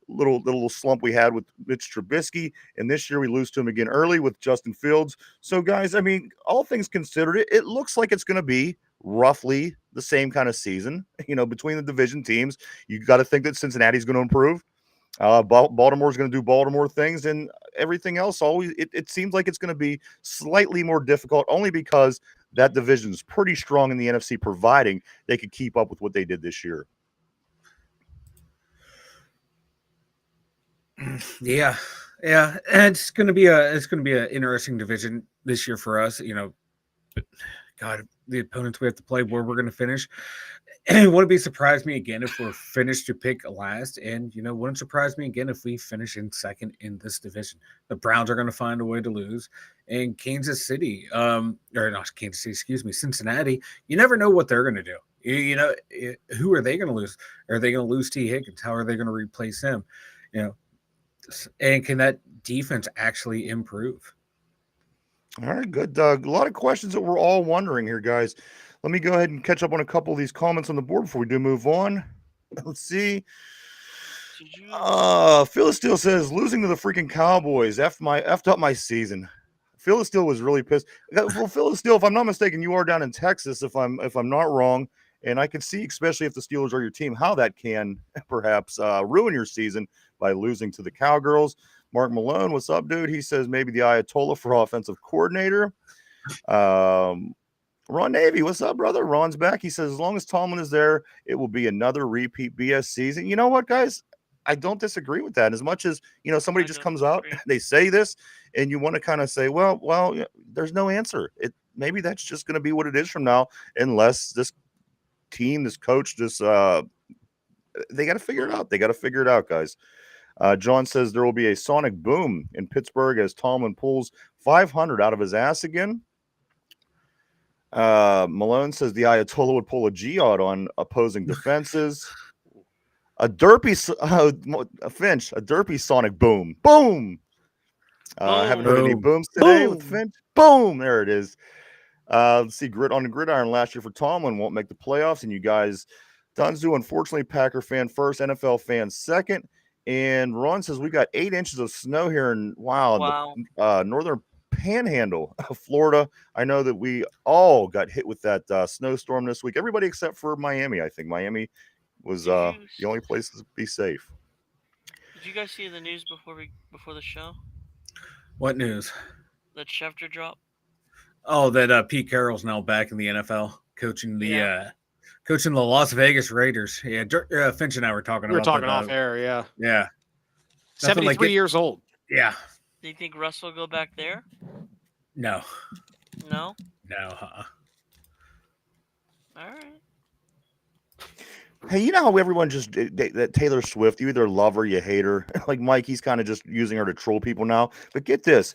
A: little slump we had with Mitch Trubisky. And this year we lose to him again early with Justin Fields. So, guys, I mean, all things considered, it looks like it's going to be roughly the same kind of season, between the division teams. You got to think that Cincinnati's going to improve. Baltimore's going to do Baltimore things, and everything else always it seems like it's going to be slightly more difficult, only because that division is pretty strong in the NFC, providing they could keep up with what they did this year.
B: Yeah, and it's going to be an interesting division this year for us. God, the opponents we have to play, where we're going to finish. And it wouldn't be surprise me again if we're finished to pick last. And, wouldn't surprise me again if we finish in second in this division. The Browns are going to find a way to lose. And Kansas City, Cincinnati, you never know what they're going to do. Who are they going to lose? Are they going to lose T. Higgins? How are they going to replace him? And can that defense actually improve?
A: All right, good. A lot of questions that we're all wondering here, guys. Let me go ahead and catch up on a couple of these comments on the board before we do move on. Let's see. Phyllis Steele says, losing to the freaking Cowboys effed up my season. Phyllis Steele was really pissed. Well, Phyllis Steele, if I'm not mistaken, you are down in Texas, if I'm not wrong. And I can see, especially if the Steelers are your team, how that can perhaps ruin your season by losing to the Cowgirls. Mark Malone, what's up, dude? He says maybe the Ayatollah for offensive coordinator. Ron Navy, what's up, brother? Ron's back. He says, as long as Tomlin is there, it will be another repeat BS season. You know what, guys? I don't disagree with that. As much as, somebody just comes out, they say this, and you want to kind of say, well, there's no answer. Maybe that's just going to be what it is from now, unless this team, this coach, they got to figure it out. They got to figure it out, guys. John says there will be a sonic boom in Pittsburgh as Tomlin pulls 500 out of his ass again. Malone says the Ayatollah would pull a jihad on opposing defenses. A derpy Finch, a derpy sonic boom. Boom. I haven't heard any booms today with Finch. Boom. There it is. Let's see. Grit on the gridiron last year for Tomlin won't make the playoffs. And you guys, Dunzu, unfortunately, Packer fan first, NFL fan second. And Ron says we got 8 inches of snow here in the northern panhandle of Florida. I know that we all got hit with that snowstorm this week. Everybody except for Miami. I think Miami was the only place to be safe.
D: Did you guys see the news before the show?
B: What news?
D: That Schefter drop.
B: Oh, that Pete Carroll's now back in the NFL, coaching the Las Vegas Raiders. Yeah, Finch and I were talking about.
C: We were talking off air. Yeah.
B: Yeah.
C: 73 years old.
B: Yeah.
D: Do you think Russ will go back there?
B: No.
D: No.
B: No.
D: All right.
A: Hey, you know how everyone just that Taylor Swift, you either love her, you hate her. Like Mike, he's kind of just using her to troll people now. But get this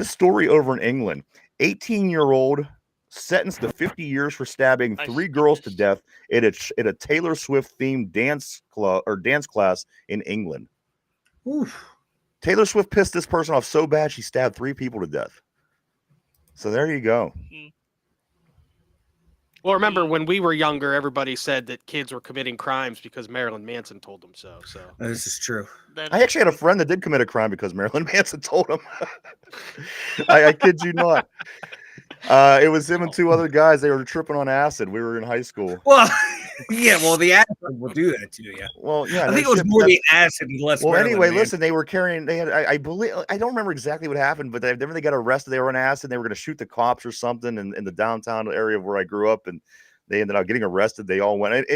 A: story over in England: 18-year-old sentenced to 50 years for stabbing 3 girls to death at a Taylor Swift themed dance class in England.
B: Oof.
A: Taylor Swift pissed this person off so bad she stabbed 3 people to death. So there you go.
C: Well, remember when we were younger, everybody said that kids were committing crimes because Marilyn Manson told them so. So
B: this is true.
A: I actually had a friend that did commit a crime because Marilyn Manson told him. I kid you not. It was him and 2 other guys. They were tripping on acid. We were in high school.
B: Well, yeah. Well, the acid will do that to you.
A: Well, yeah.
B: I think it was more the acid and less.
A: Well,
B: Marilyn
A: anyway,
B: Manson.
A: listen. They were carrying. They had. I believe. I don't remember exactly what happened, but they got arrested. They were on acid. They were going to shoot the cops or something in the downtown area where I grew up, and they ended up getting arrested. They all went.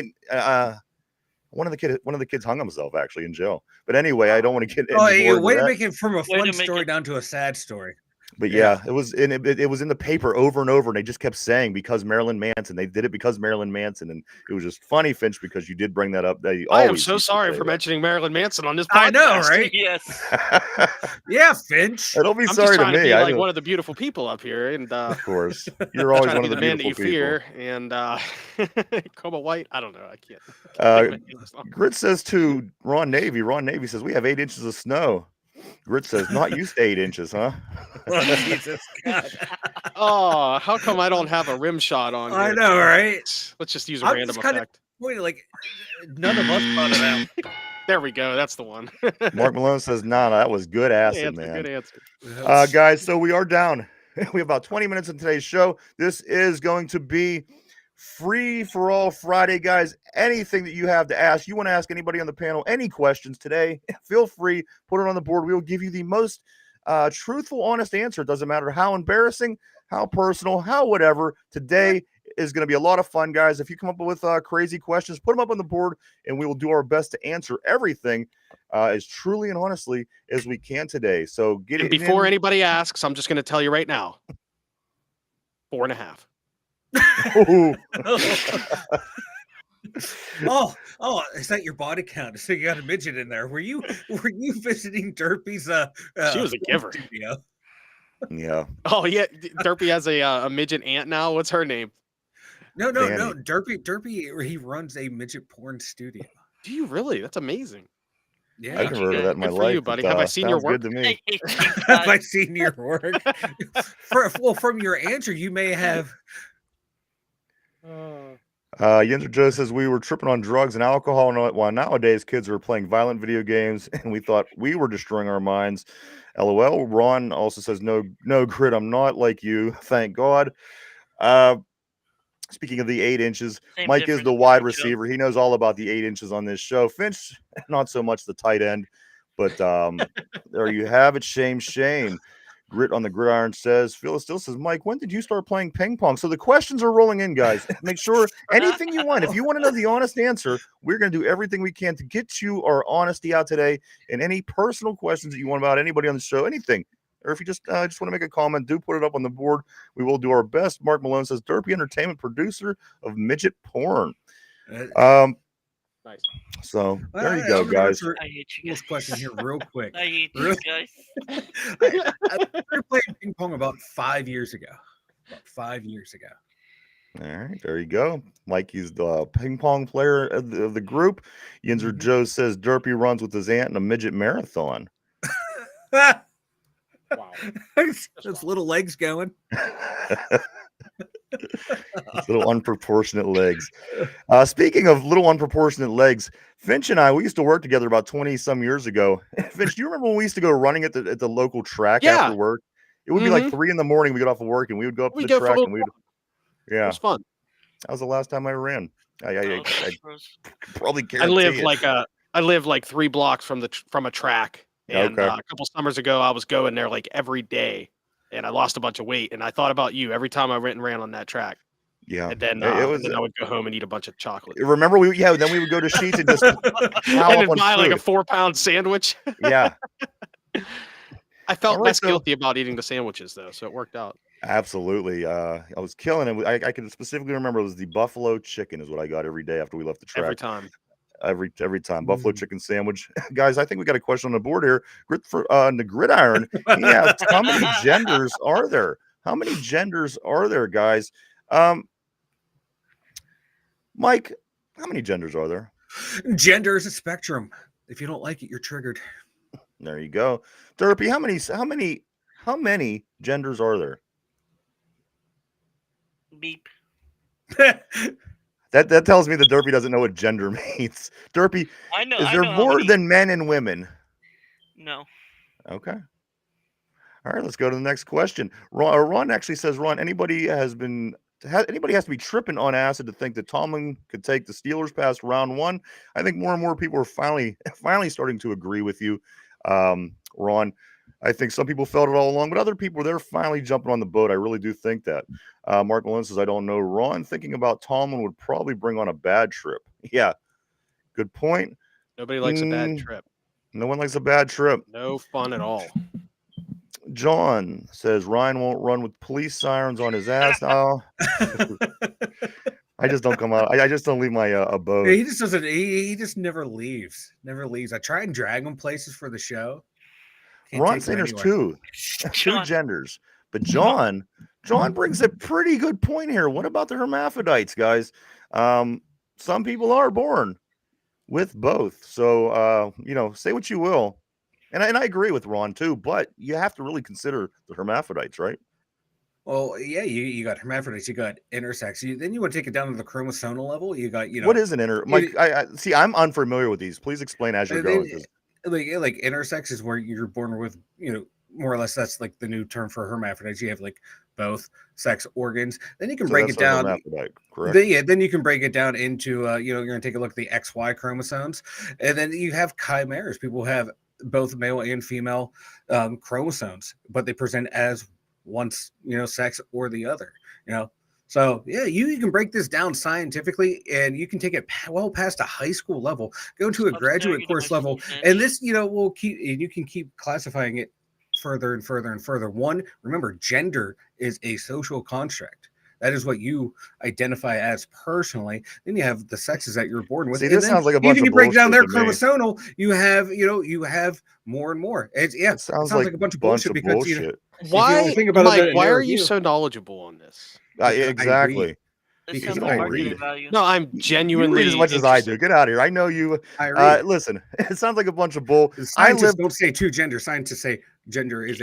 A: One of the kids hung himself actually in jail. But anyway, I don't want to get.
B: Way to make it from a fun story down to a sad story.
A: But yeah, it was in the paper over and over, and they just kept saying because Marilyn Manson. They did it because Marilyn Manson, and it was just funny, Finch, because you did bring that up. I am
C: so sorry for mentioning Marilyn Manson on this podcast.
B: I know, right?
D: Yes.
B: Yeah, Finch.
A: Don't be
C: I'm
A: sorry
C: just trying
A: to me.
C: be like one of the beautiful people up here, and
A: of course, you're always one of the
C: man
A: beautiful
C: that you
A: people.
C: fear, and Coma White. I don't know. I can't.
A: Grit says to Ron Navy. Ron Navy says we have 8 inches of snow. Grit says not used to 8 inches, huh?
B: Oh, Jesus God.
C: Oh, how come I don't have a rim shot on?
B: I know, right?
C: Let's just use a random effect.
B: Like none of us thought of that.
C: There we go. That's the one.
A: Mark Malone says, "Nah, that was good acid, man."
C: Good answer.
A: Guys, so we are down. We have about 20 minutes in today's show. This is going to be free for all Friday, guys. Anything that you have to ask, you want to ask anybody on the panel, any questions today, feel free, put it on the board. We will give you the most truthful, honest answer. It doesn't matter how embarrassing, how personal, how whatever. Today is going to be a lot of fun, guys. If you come up with crazy questions, put them up on the board, and we will do our best to answer everything as truly and honestly as we can today. So get it.
C: Before anybody asks, I'm just going to tell you right now, 4.5.
B: Oh, is that your body count? So you got a midget in there. Were you visiting Derpy's
C: she was a giver.
B: Studio?
A: Yeah.
C: Oh yeah, Derpy has a midget aunt now. What's her name?
B: No. Derpy, he runs a midget porn studio.
C: Do you really? That's amazing.
B: Yeah,
A: I've never heard of that in my
C: Good for
A: life.
C: you, buddy.
A: But,
C: have I seen your work?
A: Good to me.
B: Have I seen your work? From your answer, you may have.
A: Yinzer Joe says we were tripping on drugs and alcohol, while nowadays kids are playing violent video games, and we thought we were destroying our minds. LOL. Ron also says no, Grit. I'm not like you. Thank God. Speaking of the 8 inches, Mike is the wide receiver. He knows all about the 8 inches on this show. Finch, not so much the tight end, but there you have it. Shame. Grit on the gridiron says, Phyllis still says, Mike, when did you start playing ping pong? So the questions are rolling in, guys. Make sure anything you want. If you want to know the honest answer, we're going to do everything we can to get you our honesty out today. And any personal questions that you want about anybody on the show, anything. Or if you just want to make a comment, do put it up on the board. We will do our best. Mark Malone says, Derpy Entertainment, producer of midget porn.
C: Nice.
A: So there you go, guys.
D: I hate you
B: This
D: guys.
B: question here, real quick.
D: I hate you guys.
B: I started playing ping pong about 5 years ago.
A: All right, there you go. Mikey's the ping pong player of the group. Yinzer Joe says Derpy runs with his aunt in a midget marathon.
C: Wow.
B: Those little legs going.
A: His little unproportionate legs. Speaking of little unproportionate legs, Finch and I, we used to work together about 20 some years ago. Finch, do you remember when we used to go running at the local track after
C: Yeah.
A: work? It would be like 3 in the morning. We get off of work and we would go up to
C: We
A: the
C: go for a
A: track
C: little
A: and we'd,
C: walk. It
A: yeah,
C: was fun.
A: that was the last time I ran. I
D: Gross.
A: probably
C: I
A: guarantee
C: live
A: it.
C: I live like 3 blocks from a track, and
A: Okay.
C: a couple summers ago I was going there like every day, and I lost a bunch of weight. And I thought about you every time I went and ran on that track.
A: Yeah,
C: And then
A: it was.
C: I would go home and eat a bunch of chocolate,
A: Remember, then we would go to Sheets and just pile
C: and
A: up
C: then
A: on
C: buy like a
A: food.
C: 4-pound sandwich.
A: Yeah,
C: I felt
A: All right,
C: less
A: so-
C: guilty about eating the sandwiches though, so it worked out.
A: absolutely. I was killing it. I can specifically remember it was the buffalo chicken is what I got every day after we left the track.
C: Every time.
A: Every time. Buffalo chicken sandwich. Guys, I think we got a question on the board here. The gridiron. He asks, how many genders are there? How many genders are there, guys? Mike, how many genders are there?
B: Gender is a spectrum. If you don't like it, you're triggered.
A: There you go. Derpy, how many genders are there?
D: Beep.
A: That tells me that Derpy doesn't know what gender means. Derpy,
D: I know.
A: is
D: I
A: there
D: know how
A: more
D: many-
A: than men and women?
D: No.
A: Okay. All right, let's go to the next question. Ron actually says, Ron, anybody has to be tripping on acid to think that Tomlin could take the Steelers past round 1. I think more and more people are finally starting to agree with you, Ron. I think some people felt it all along, but other people, they're finally jumping on the boat. I really do think that. Mark Malone says, I don't know. Ron, thinking about Tomlin would probably bring on a bad trip. Yeah, good point.
C: Nobody likes a bad trip.
A: No one likes a bad trip.
C: No fun at all.
A: John says Ryan won't run with police sirens on his ass. No, I just don't come out. I just don't leave my abode.
B: He just doesn't. He just never leaves. Never leaves. I try and drag him places for the show.
A: Ron saying there's two genders, but John brings a pretty good point here. What about the hermaphrodites, guys? Some people are born with both. So say what you will. And I agree with Ron too, but you have to really consider the hermaphrodites, right?
B: Well, yeah, you got hermaphrodites, you got intersex. Then you want to take it down to the chromosomal level. You got
A: what is an Mike? I see. I'm unfamiliar with these. Please explain as you're going.
B: Like intersex is where you're born with, more or less. That's like the new term for hermaphrodites. You have like both sex organs. Then you can break it down.
A: Correct.
B: Then you can break it down into you're going to take a look at the XY chromosomes, and then you have chimeras. People have both male and female chromosomes, but they present as once sex or the other. So yeah, you can break this down scientifically, and you can take it well past a high school level, go to a graduate course level, and this will keep, and you can keep classifying it further and further and further. One, remember, gender is a social construct. That is what you identify as personally. Then you have the sexes that you're born with.
A: See, this sounds like a bunch of
B: you break down their
A: bullshit
B: chromosomal, you have more and more. It sounds like a bunch of bullshit because
C: why,
B: think about
C: Mike, why are you so knknowledgeable on this?
A: Exactly.
D: Because
A: you don't read.
C: No, I'm genuinely
A: you read as much as I do. Get out of here. I know you. Listen, it sounds like a bunch of bull.
B: Scientists don't say two gender. Scientists say gender is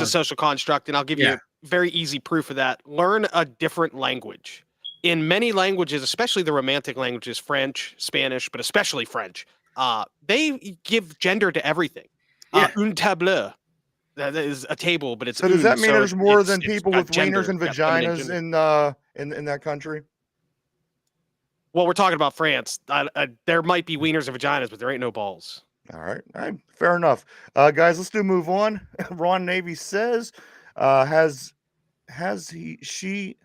B: a
C: social construct, and I'll give you very easy proof of that. Learn a different language. In many languages, especially the Romantic languages, French, Spanish, but especially French, they give gender to everything. Un tableau. That is a table, but it's
A: so. Does that mean there's more than people with
C: gender,
A: wieners and vaginas in that country?
C: Well, we're talking about France. There might be wieners and vaginas, but there ain't no balls.
A: All right. Fair enough. Guys, let's move on. Ron Navy says, has she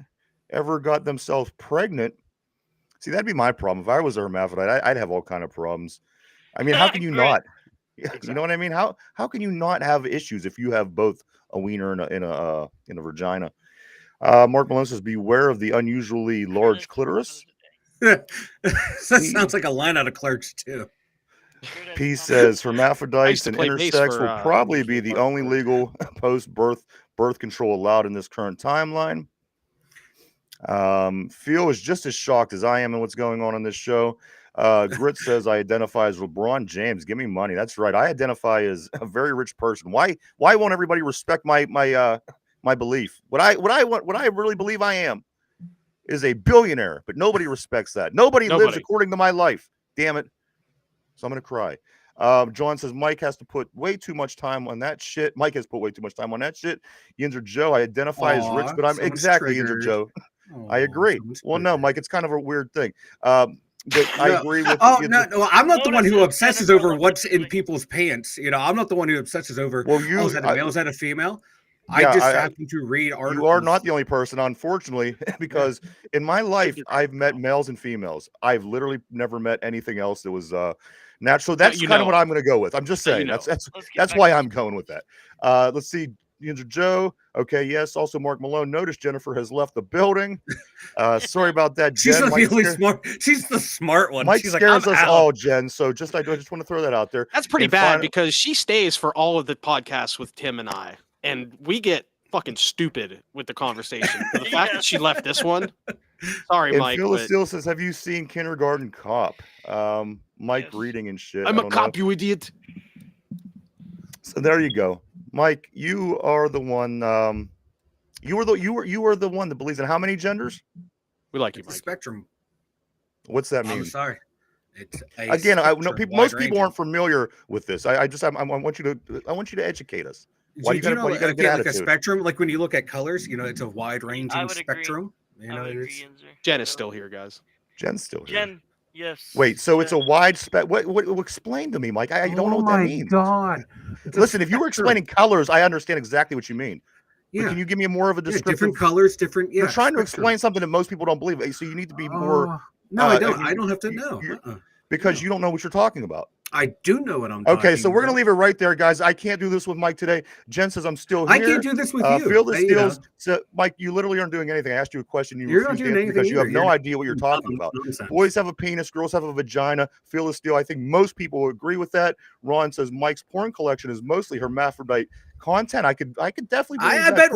A: ever got themselves pregnant? See, that'd be my problem. If I was a hermaphrodite, I'd have all kind of problems. I mean, how can you not?
C: Exactly.
A: You know what I mean? How can you not have issues if you have both a wiener and a vagina? Mark Malone says, beware of the unusually large clitoris.
B: That sounds like a line out of Clerks too.
A: P says hermaphrodites and intersex will probably be the only legal post-birth birth control allowed in this current timeline. Phil is just as shocked as I am in what's going on this show. Grit says I identify as LeBron James. Give me money. That's right. I identify as a very rich person. Why won't everybody respect my belief? What I really believe I am is a billionaire, but nobody respects that. Nobody lives according to my life. Damn it. So I'm gonna cry. John says Mike has to put way too much time on that shit. Mike has put way too much time on that shit. Yinzer Joe, I identify as rich, but I'm exactly Yinzer Joe. I agree. Well, no, Mike, it's kind of a weird thing. But I agree with.
B: No, I'm not the one who obsesses over what's in people's pants. I'm not the one who obsesses over.
A: Well,
B: is that a male? Is that a female? I just happen to read articles.
A: You are not the only person, unfortunately, because in my life I've met males and females. I've literally never met anything else that was natural. That's kind of what I'm going to go with. I'm just saying that's why I'm going with that. Let's see. Yinzer Joe. Okay, yes. Also, Mark Malone. Notice Jennifer has left the building. Sorry about that, Jen.
B: She's really smart. She's the smart one.
A: Mike scares us all, Jen. So I just want to throw that out there.
C: That's pretty bad because she stays for all of the podcasts with Tim and I, and we get fucking stupid with the conversation. The fact that she left this one. Sorry,
A: and
C: Mike.
A: Phyllis Steele says, "Have you seen Kindergarten Cop?" Mike reading and shit.
C: I'm a cop, you idiot.
A: So there you go. Mike, you are the one. You are the one that believes in how many genders?
C: We like you, Mike.
B: Spectrum.
A: What's that mean?
B: I'm sorry. It's
A: again. I know most people aren't familiar with this. I want you to educate us. Why you gotta get
B: like a spectrum? Like when you look at colors, it's a wide ranging spectrum.
C: Jen is still here, guys.
A: Jen's still here.
D: Jen, yes.
A: Wait, so it's a wide spec. What? Explain to me, Mike. I don't know what that means.
B: Oh my God!
A: Listen, if you were explaining colors, I understand exactly what you mean. Yeah. But can you give me more of a description?
B: Different colors, different. Yeah.
A: You're trying to explain something that most people don't believe. So you need to be more.
B: No, I don't. I don't have to know.
A: Because you don't know what you're talking about.
B: I do know what I'm talking about.
A: Okay, so we're going to leave it right there, guys. I can't do this with Mike today. Jen says I'm still here.
B: I can't do this with you.
A: Feel the steals. So, Mike, you literally aren't doing anything. I asked you a question.
B: You're not doing anything
A: because you have no idea what you're talking about.
B: Nonsense.
A: Boys have a penis. Girls have a vagina. Feel the steal. I think most people will agree with that. Ron says Mike's porn collection is mostly hermaphrodite content. I could definitely.
B: I bet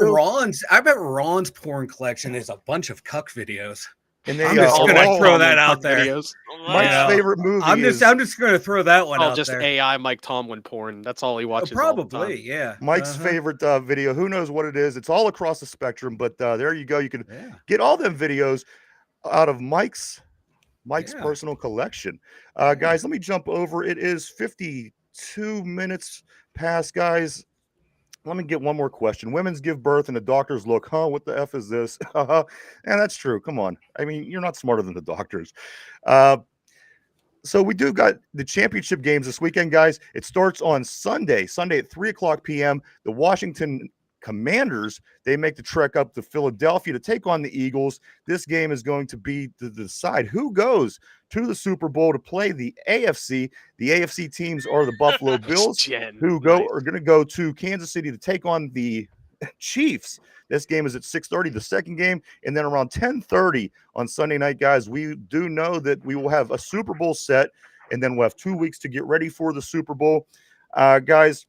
B: Ron's porn collection is a bunch of cuck videos.
A: And
B: I'm just gonna throw that out there.
C: Videos.
A: Mike's favorite movie.
B: I'm just gonna throw that one out
C: just
B: there.
C: AI Mike Tomlin porn. That's all he watches.
B: Probably, yeah.
A: Mike's favorite video. Who knows what it is? It's all across the spectrum, but there you go. You can get all them videos out of Mike's personal collection. Guys, let me jump over. It is 52 minutes past, guys. Let me get one more question. Women's give birth and the doctors look, what the F is this? And that's true. Come on. I mean, you're not smarter than the doctors. So we do got the championship games this weekend, guys. It starts on Sunday at 3:00 p.m. The Washington Commanders, they make the trek up to Philadelphia to take on the Eagles. This game is going to be to decide who goes to the Super Bowl to play the AFC. The AFC teams are the Buffalo Bills, are going to go to Kansas City to take on the Chiefs. This game is at 6:30, the second game, and then around 10:30 on Sunday night, guys, we do know that we will have a Super Bowl set, and then we'll have 2 weeks to get ready for the Super Bowl. Guys,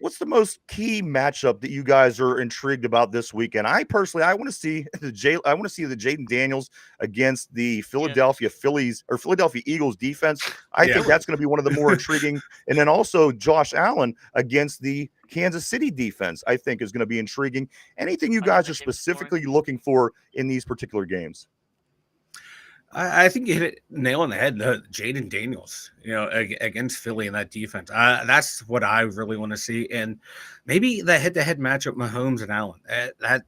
A: what's the most key matchup that you guys are intrigued about this weekend? I want to see the Jaden Daniels against the Philadelphia Eagles defense. I think that's going to be one of the more intriguing. And then also Josh Allen against the Kansas City defense, I think is going to be intriguing. Anything you guys are specifically looking for in these particular games?
B: I think you hit it nail on the head. Jaden Daniels, against Philly in that defense. That's what I really want to see, and maybe the head-to-head matchup, Mahomes and Allen. That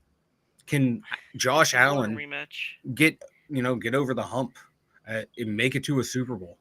B: can Josh Allen
D: rematch
B: get over the hump and make it to a Super Bowl.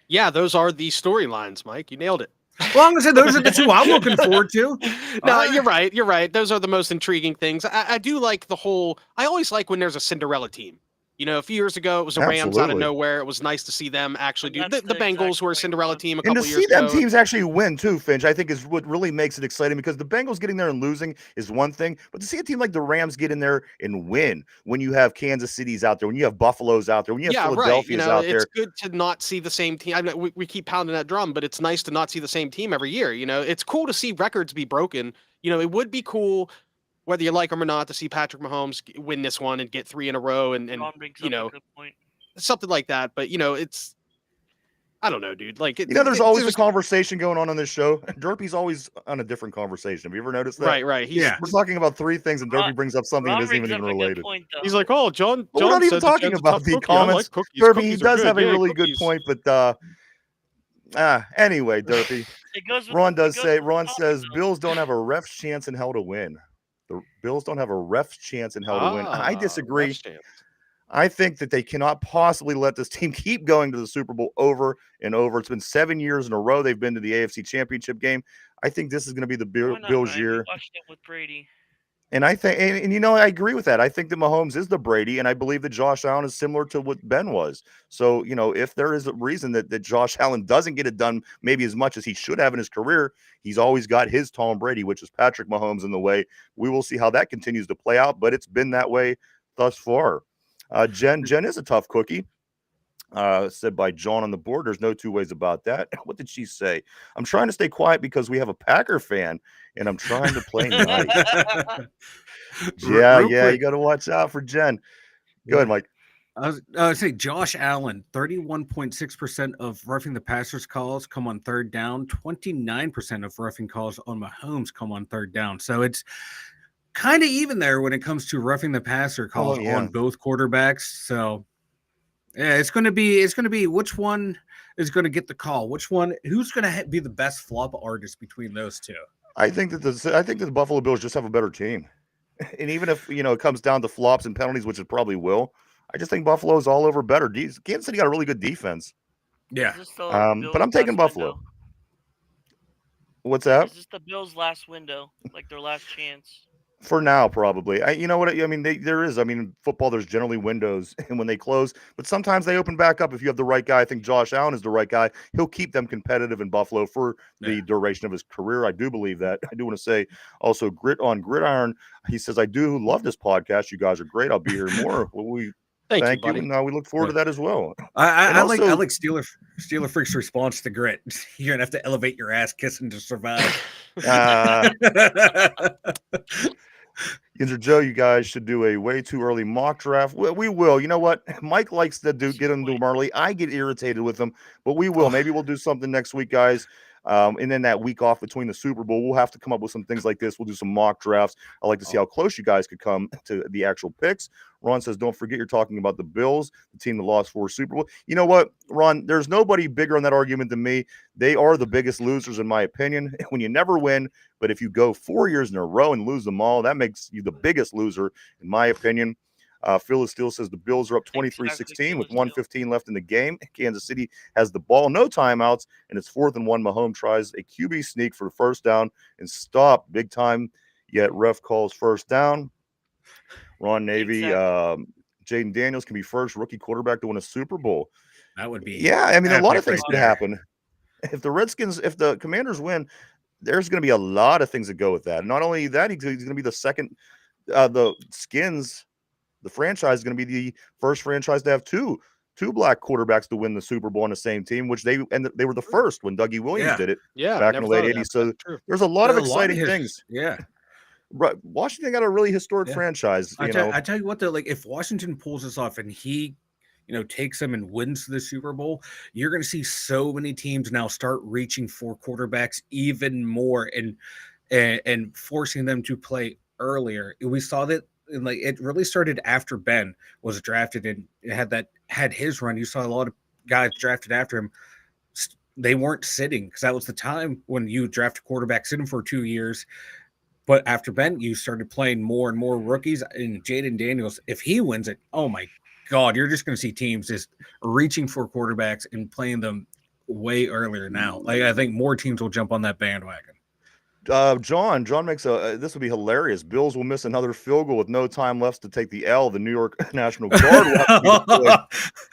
C: Yeah, those are the storylines, Mike. You nailed it.
B: Well, I'm gonna say those are the two I'm looking forward to.
C: No, you're right. You're right. Those are the most intriguing things. I do like I always like when there's a Cinderella team. You know, a few years ago, it was the Rams out of
A: Absolutely.
C: nowhere. It was nice to see them actually do
D: And
C: the
D: that's the
C: Bengals,
D: exact
C: who were a
D: point,
C: Cinderella
D: Ron.
C: team a
A: And to
C: couple
A: see
C: years
A: them
C: ago.
A: teams actually win too, Finch, I think is what really makes it exciting, because the Bengals getting there and losing is one thing, but to see a team like the Rams get in there and win when you have Kansas City's out there, when you have Buffalo's out there, when you have
C: Yeah, right. You
A: Philadelphia's
C: know,
A: out
C: it's
A: there.
C: good to not see the same team. I mean, we keep pounding that drum, but it's nice to not see the same team every year. You know, it's cool to see records be broken. You know, it would be cool, whether you like them or not, to see Patrick Mahomes win this one and get 3 in a row and
D: Ron brings
C: you
D: up
C: know,
D: a good point.
C: something like that. But you know, it's I don't know, dude. Like
A: There's always a conversation going on this show. Derpy's always on a different conversation. Have you ever noticed that?
C: right.
A: We're talking about three things, and Derpy brings up something that
D: Ron
A: isn't
D: brings
A: even
D: up a good
A: related.
D: point, though.
C: He's like, oh, John.
A: But we're not even
C: said that
A: talking
C: Jen's a
A: about
C: tough
A: the
C: cookie. I
A: comments.
C: like cookies.
A: Derpy, he
C: Cookies are
A: does
C: good.
A: have a
C: Yay,
A: really good
C: cookies.
A: point, but anyway, Derpy.
D: It goes with,
A: Ron
D: it goes
A: says,
D: with the topic,
A: Bills
D: though.
A: don't have a ref's chance in hell to win. The Bills don't have a ref's chance in hell to win. I disagree.
C: ref's chance.
A: I think that they cannot possibly let this team keep going to the Super Bowl over and over. It's been 7 years in a row they've been to the AFC Championship game. I think this is going to be the
D: Why not,
A: Bills'
D: Ryan?
A: year.
D: We watched it with Brady.
A: And I think, and I agree with that. I think that Mahomes is the Brady, and I believe that Josh Allen is similar to what Ben was. So, if there is a reason that Josh Allen doesn't get it done maybe as much as he should have in his career, he's always got his Tom Brady, which is Patrick Mahomes, in the way. We will see how that continues to play out, but it's been that way thus far. Jen is a tough cookie. Said by John on the board. There's no two ways about that. What did she say? I'm trying to stay quiet because we have a Packer fan, and I'm trying to play nice. Yeah, you got to watch out for Jen. Go ahead, Mike.
B: I was say Josh Allen, 31.6% of roughing the passers calls come on third down. 29% of roughing calls on Mahomes come on third down. So it's kind of even there when it comes to roughing the passer calls on both quarterbacks. So yeah, it's going to be which one is going to get the call, who's going to be the best flop artist between those two.
A: I think that the Buffalo Bills just have a better team. And even if, it comes down to flops and penalties, which it probably will, I just think Buffalo is all over better. Kansas City got a really good defense.
B: Yeah.
A: But I'm taking Buffalo.
D: Window?
A: What's that?
D: Is this the Bills' last window, like their last chance?
A: For now, probably. You know what? I mean, there is. I mean, football, there's generally windows and when they close, but sometimes they open back up if you have the right guy. I think Josh Allen is the right guy. He'll keep them competitive in Buffalo for the duration of his career. I do believe that. I do want to say also, Grit on Gridiron. He says, I do love this podcast. You guys are great. I'll be here more. Well, Thank you, and we look forward to that as well.
B: I like Steeler Freak's response to Grit. You're gonna have to elevate your ass kissing to survive.
A: Yinzer Joe, you guys should do a way too early mock draft. We will. You know what? Mike likes to get them to them early. I get irritated with them, but we will. Maybe we'll do something next week, guys. And then that week off between the Super Bowl, we'll have to come up with some things like this. We'll do some mock drafts. I like to see how close you guys could come to the actual picks. Ron says, don't forget you're talking about the Bills, the team that lost 4 Super Bowl. You know what, Ron? There's nobody bigger on that argument than me. They are the biggest losers, in my opinion. When you never win, but if you go 4 years in a row and lose them all, that makes you the biggest loser, in my opinion. Phyllis Steele says the Bills are up 23-16 with 1:15 left in the game. Kansas City has the ball, no timeouts, and it's 4th and 1. Mahomes tries a QB sneak for the first down and stop big time, yet ref calls first down. Ron Navy, Jaden Daniels can be first rookie quarterback to win a Super Bowl.
B: That would be
A: I mean, a lot of things could happen. If the Commanders win, there's going to be a lot of things that go with that. Not only that, he's going to be the second. The Skins, the franchise, is going to be the first franchise to have two black quarterbacks to win the Super Bowl on the same team, which they were the first when Dougie Williams did it back in the late 80s. So there's a lot of exciting things.
B: Yeah.
A: Right. Washington got a really historic franchise. I
B: tell you what, though, like if Washington pulls this off and he, takes them and wins the Super Bowl, you're going to see so many teams now start reaching for quarterbacks even more and forcing them to play earlier. We saw that. And like it really started after Ben was drafted and had his run. You saw a lot of guys drafted after him. They weren't sitting because that was the time when you draft a quarterback, sit him for 2 years. But after Ben, you started playing more and more rookies. And Jaden Daniels, if he wins it, oh my God, you're just going to see teams just reaching for quarterbacks and playing them way earlier now. Like I think more teams will jump on that bandwagon.
A: John makes this would be hilarious. Bills will miss another field goal with no time left to take the L. The New York National Guard will have to be deployed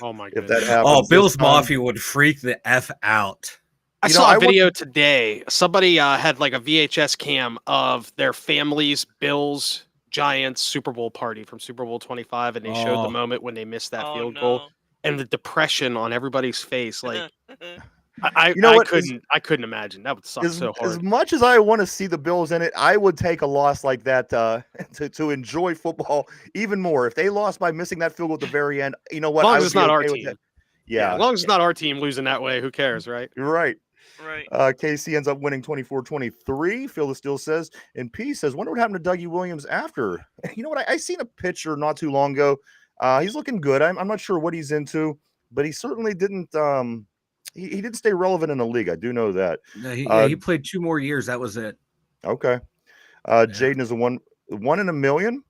C: Oh my
A: if
C: goodness.
A: that happens.
B: Bills Mafia would freak the F out.
C: I saw a video today. Somebody had like a VHS cam of their family's Bills Giants Super Bowl party from Super Bowl 25, and they showed the moment when they missed that field goal and the depression on everybody's face. Like, I couldn't imagine. That would suck so hard.
A: As much as I want to see the Bills in it, I would take a loss like that to enjoy football even more. If they lost by missing that field goal at the very end, you know what?
C: As long as it's not our team.
A: Yeah,
C: as long as it's not our team losing that way, who cares, right?
A: You're right.
D: Right.
A: KC ends up winning 24-23. Phil the Steel says, and P says, wonder what happened to Dougie Williams after. You know what? I seen a picture not too long ago. He's looking good. I'm not sure what he's into, but he certainly didn't. He didn't stay relevant in the league. I do know that.
B: He played 2 more years. That was it.
A: Okay. Jaden is a one in a million.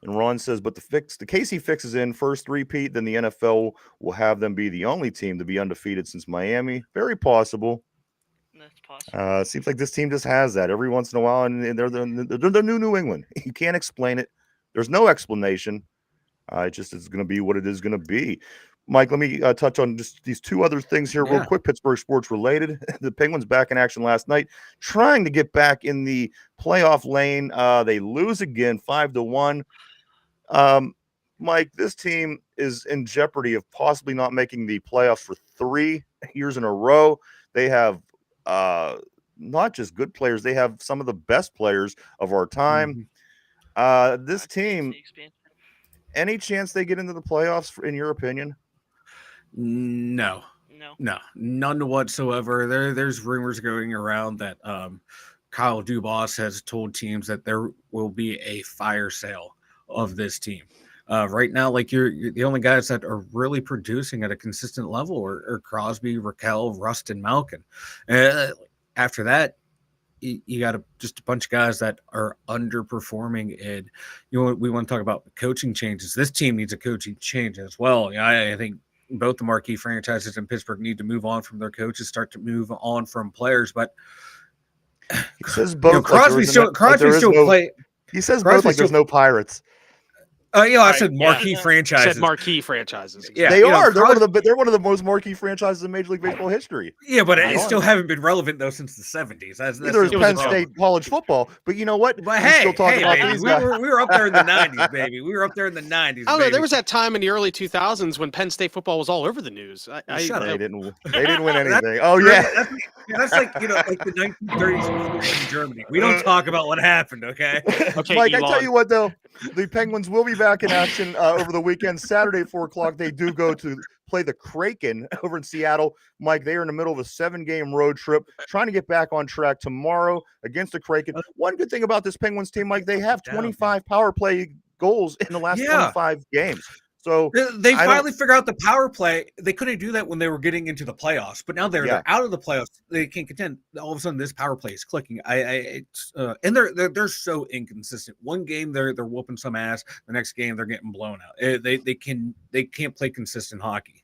A: And Ron says, but the KC fix is in first repeat, then the NFL will have them be the only team to be undefeated since Miami. Very possible.
D: That's possible.
A: Seems like this team just has that every once in a while, and they're the New England. You can't explain it. There's no explanation. It just is going to be what it is going to be. Mike, let me touch on just these 2 other things here real quick, Pittsburgh sports related. The Penguins back in action last night, trying to get back in the playoff lane. They lose again, 5-1. Mike, this team is in jeopardy of possibly not making the playoffs for 3 years in a row. They have not just good players, they have some of the best players of our time. This team, any chance they get into the playoffs, in your opinion?
B: No, none whatsoever. There's rumors going around that Kyle Dubas has told teams that there will be a fire sale of this team. Right now, like you're the only guys that are really producing at a consistent level are Crosby, Raquel, Rust, and Malkin. After that, you got just a bunch of guys that are underperforming. And we want to talk about coaching changes. This team needs a coaching change as well. I think both the marquee franchises in Pittsburgh need to move on from their coaches, start to move on from players. But
A: he says both.
B: Crosby still play.
A: He says both like there's no Pirates.
B: I said marquee franchises.
C: Said marquee franchises.
B: Yeah,
A: they are. They're one of the most marquee franchises in Major League Baseball history.
B: Yeah, but it still haven't been relevant though since the 70s.
A: Neither is Penn State college football. But you know what?
B: But hey, baby, we were up there in the 90s, baby. We were up there in the 90s.
C: I don't know. There was that time in the early 2000s when Penn State football was all over the news.
A: They didn't win anything.
B: That's like like the 1930s in Germany. We don't talk about what happened, okay?
A: Mike, I tell you what though, the Penguins will be back in action over the weekend. Saturday at 4:00, they do go to play the Kraken over in Seattle. Mike, they are in the middle of a 7-game road trip, trying to get back on track tomorrow against the Kraken. One good thing about this Penguins team, Mike, they have 25 power play goals in the last 25 games. So
B: they finally figured out the power play. They couldn't do that when they were getting into the playoffs, but now they're out of the playoffs. They can't contend. All of a sudden, this power play is clicking. And they're so inconsistent. One game they're whooping some ass. The next game they're getting blown out. They can't play consistent hockey.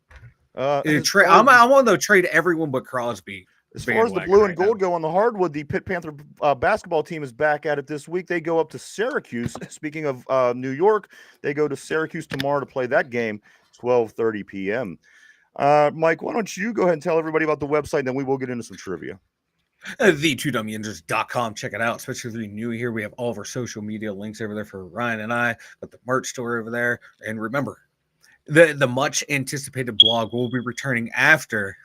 B: I'm on to trade everyone but Crosby.
A: As far as the blue and gold go on the hardwood, the Pitt Panther basketball team is back at it this week. They go up to Syracuse. Speaking of New York, they go to Syracuse tomorrow to play that game, 12:30 p.m. Mike, why don't you go ahead and tell everybody about the website, and then we will get into some trivia.
B: The2dumyinzers.com. Check it out, especially if you're new here. We have all of our social media links over there for Ryan and I. Got the merch store over there. And remember, the much anticipated blog will be returning after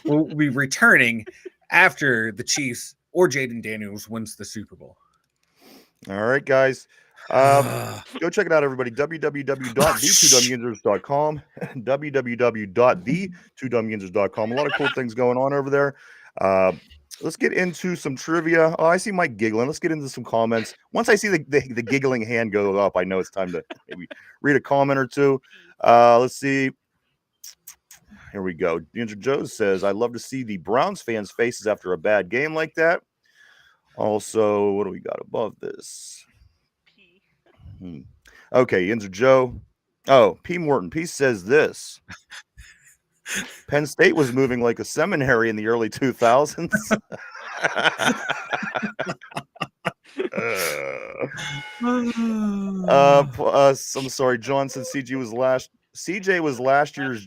B: we'll be returning after the Chiefs or Jaden Daniels wins the Super Bowl.
A: All right, guys. Go check it out, everybody. www.the2dumyinzers.com. www.the2dumyinzers.com. A lot of cool things going on over there. Let's get into some trivia. Oh, I see Mike giggling. Let's get into some comments. Once I see the giggling hand go up, I know it's time to maybe read a comment or two. Let's see. Here we go. Ginger Joe says, I love to see the Browns fans' faces after a bad game like that. Also, what do we got above this? Okay, Ginger Joe. Oh, P. Morton. P says this. Penn State was moving like a seminary in the early 2000s. I'm sorry. John said CJ was last year's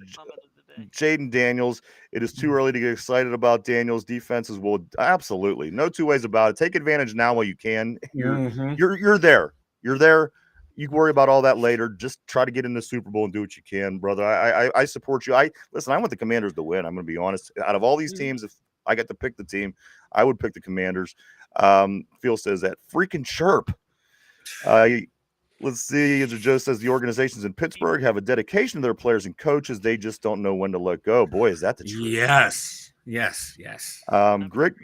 A: Jaden Daniels. It is too early to get excited about Daniels' defenses. Well, absolutely, no two ways about it. Take advantage now while you can. You're there. You're there. You can worry about all that later. Just try to get in the Super Bowl and do what you can, brother. I support you. I want the Commanders to win. I'm going to be honest. Out of all these teams, if I got to pick the team, I would pick the Commanders. Phil says that freaking chirp. Let's see. Joe says the organizations in Pittsburgh have a dedication to their players and coaches. They just don't know when to let go. Boy, is that the truth.
B: Yes.
A: Greg,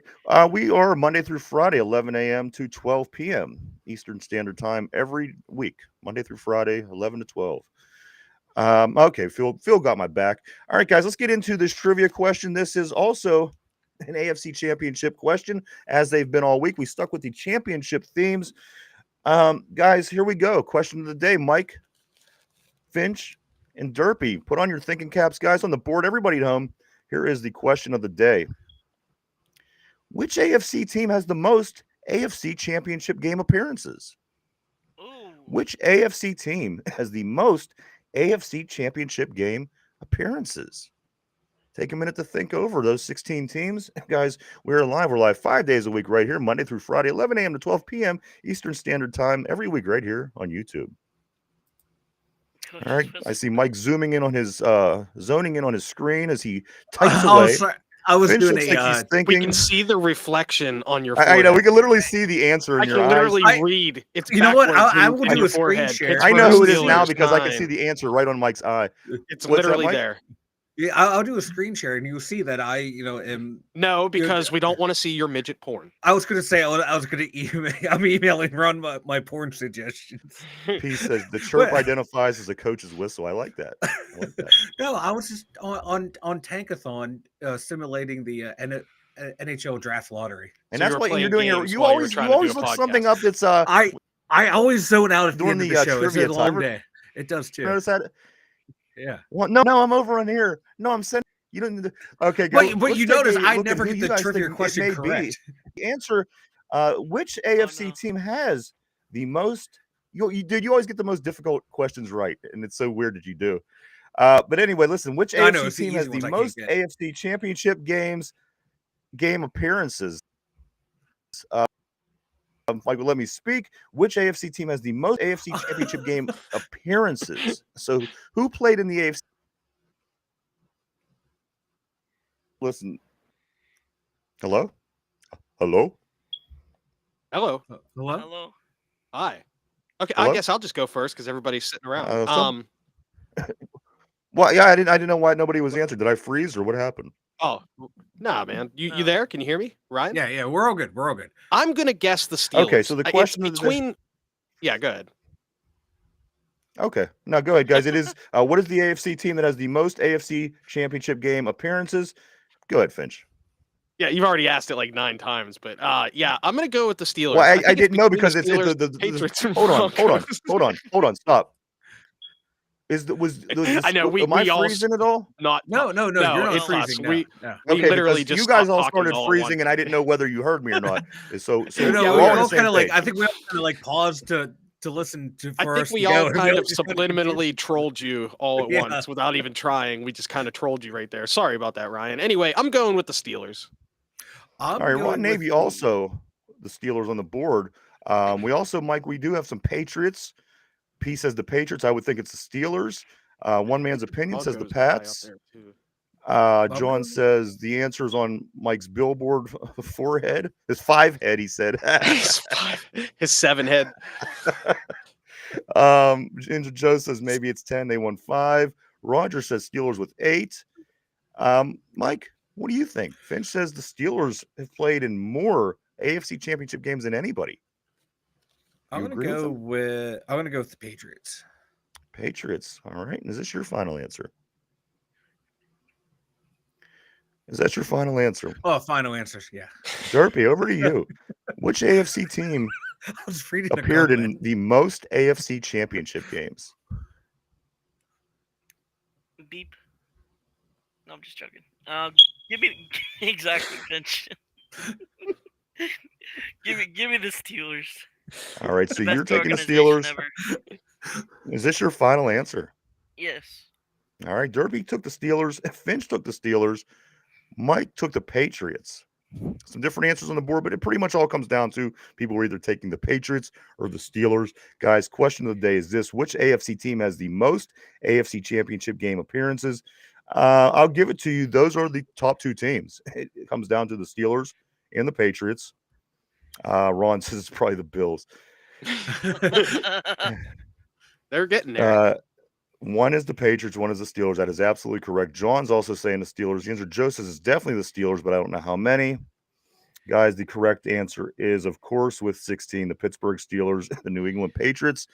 A: we are Monday through Friday, 11 a.m. to 12 p.m. Eastern Standard Time every week, Monday through Friday, 11 to 12. Okay, Phil got my back. All right, guys, let's get into this trivia question. This is also an AFC Championship question, as they've been all week. We stuck with the championship themes. Guys, here we go. Question of the day. Mike, Finch, and Derpy. Put on your thinking caps, guys, on the board. Everybody at home. Here is the question of the day. Which AFC team has the most AFC Championship game appearances?
D: Ooh.
A: Which AFC team has the most AFC Championship game appearances? Take a minute to think over those 16 teams. Guys, we're live. We're live 5 days a week right here, Monday through Friday, 11 a.m. to 12 p.m. Eastern Standard Time, every week right here on YouTube. All right. I see Mike zoning in on his screen as he types away.
B: I was
A: Finch
B: doing
A: looks like he's thinking.
C: We can see the reflection on your
A: I
C: forehead.
A: know. We can literally see the answer in
C: I
A: your
C: can
A: eyes.
C: literally read. It's
B: you know what? I will
C: in
B: do
C: your
B: a screen
C: forehead.
B: share.
A: I know who it is
C: Steelers
A: now because I can
C: 9.
A: see the answer right on Mike's eye.
C: It's
A: What's that,
C: literally
A: Mike?
C: there.
B: Yeah, I'll do a screen share, and you'll see that I, am.
C: No, because we don't want to see your midget porn.
B: I was going to say I was going to email. I'm emailing Ron my porn suggestions.
A: P says the chirp identifies as a coach's whistle. I like that.
B: No, I was just on Tankathon simulating the NHL draft lottery,
A: and
C: So
A: that's
C: you were
A: what you're doing.
C: playing
A: You
C: games while you were
A: always
C: trying to do a
A: look
C: podcast.
A: something up that's
B: I always zone out at the
A: During
B: end of
A: the,
B: the show. It's
A: trivia
B: a long
A: time.
B: day. It does too.
A: Notice that?
B: Yeah.
A: Well, no, I'm over on here. No, I'm sending. You don't need to. Okay, guys.
B: But you notice I never get the trivia question correct.
A: The answer. Which AFC team has the most? You always get the most difficult questions right, and it's so weird that you do. But anyway, listen. Which AFC team has the most AFC Championship game appearances? Michael, let me speak. Which AFC team has the most AFC Championship game appearances? So, who played in the AFC? Listen. Hello?
C: Hello.
D: Hello.
C: Hi. Okay,
A: Hello?
C: I guess I'll just go first because everybody's sitting around.
A: Well, yeah, I didn't know why nobody was answered. Did I freeze or what happened?
C: Oh, nah, man. You there? Can you hear me, Ryan?
B: Yeah, we're all good.
C: I'm gonna guess the Steelers.
A: Okay, so the question
C: between. Yeah, go ahead.
A: Okay, no, go ahead, guys. It is what is the AFC team that has the most AFC Championship game appearances? Go ahead, Finch.
C: Yeah, you've already asked it like 9 times, but yeah, I'm gonna go with the Steelers.
A: Well, I didn't know because it's
C: the Patriots.
A: Hold on, stop.
C: I know
A: am I freezing at all?
C: No,
B: you're not freezing.
C: We
A: okay,
C: literally just
A: you guys all started freezing, and I didn't know whether you heard me or not. So
B: we all kind of like. I think we all kind of like paused to listen to.
C: I think we all kind of subliminally trolled you all at once without even trying. We just kind of trolled you right there. Sorry about that, Ryan. Anyway, I'm going with the Steelers.
A: All right, Ron Navy also the Steelers on the board. We also, Mike, we do have some Patriots. P says the Patriots. I would think it's the Steelers. One man's opinion says the Pats. John says the answer is on Mike's billboard forehead. His 5 head, he said.
C: His 7 head.
A: Ginger Joe says maybe it's 10. They won 5. Roger says Steelers with 8. Mike, what do you think? Finch says the Steelers have played in more AFC Championship games than anybody.
B: I'm gonna go with the Patriots.
A: Patriots. All right. And is this your final answer? Is that your final answer?
B: Oh, final answers. Yeah.
A: Derpy, over to you. Which AFC team appeared in the most AFC Championship games?
D: Beep. No, I'm just joking. Give me exactly, Finch. give me the Steelers.
A: All right, so
D: The
A: you're
D: best
A: taking the
D: organization
A: Steelers.
D: ever.
A: Is this your final answer?
D: Yes.
A: All right, Derby took the Steelers. Finch took the Steelers. Mike took the Patriots. Some different answers on the board, but it pretty much all comes down to people are either taking the Patriots or the Steelers. Guys, question of the day is this: which AFC team has the most AFC Championship game appearances? I'll give it to you. Those are the top two teams. It comes down to the Steelers and the Patriots. Ron says it's probably the Bills.
C: They're getting there.
A: One is the Patriots, one is the Steelers. That is absolutely correct. John's also saying the Steelers. The answer Joe says is definitely the Steelers, but I don't know how many. Guys, the correct answer is, of course, with 16, the Pittsburgh Steelers, the New England Patriots,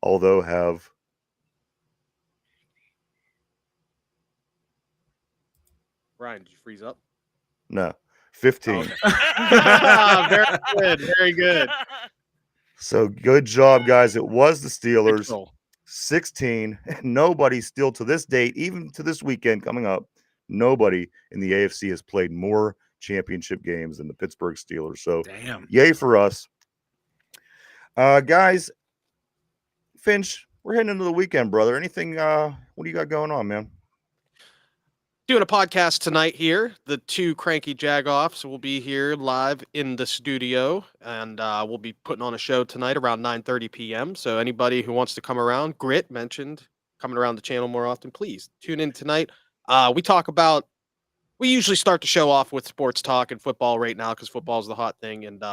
A: although have
C: Ryan, did you freeze up?
A: no 15.
C: Oh. Very good. Very good.
A: So good job, guys. It was the Steelers.
C: Control.
A: 16. Nobody still to this date, even to this weekend coming up, nobody in the AFC has played more championship games than the Pittsburgh Steelers. So
B: Damn.
A: yay for us. Guys, Finch, we're heading into the weekend, brother. Anything what do you got going on, man?
C: Doing a podcast tonight here. The two cranky jagoffs will be here live in the studio, and we'll be putting on a show tonight around 9:30 p.m. So anybody who wants to come around, Grit mentioned coming around the channel more often, please tune in tonight. We usually start the show off with sports talk and football right now because football is the hot thing. And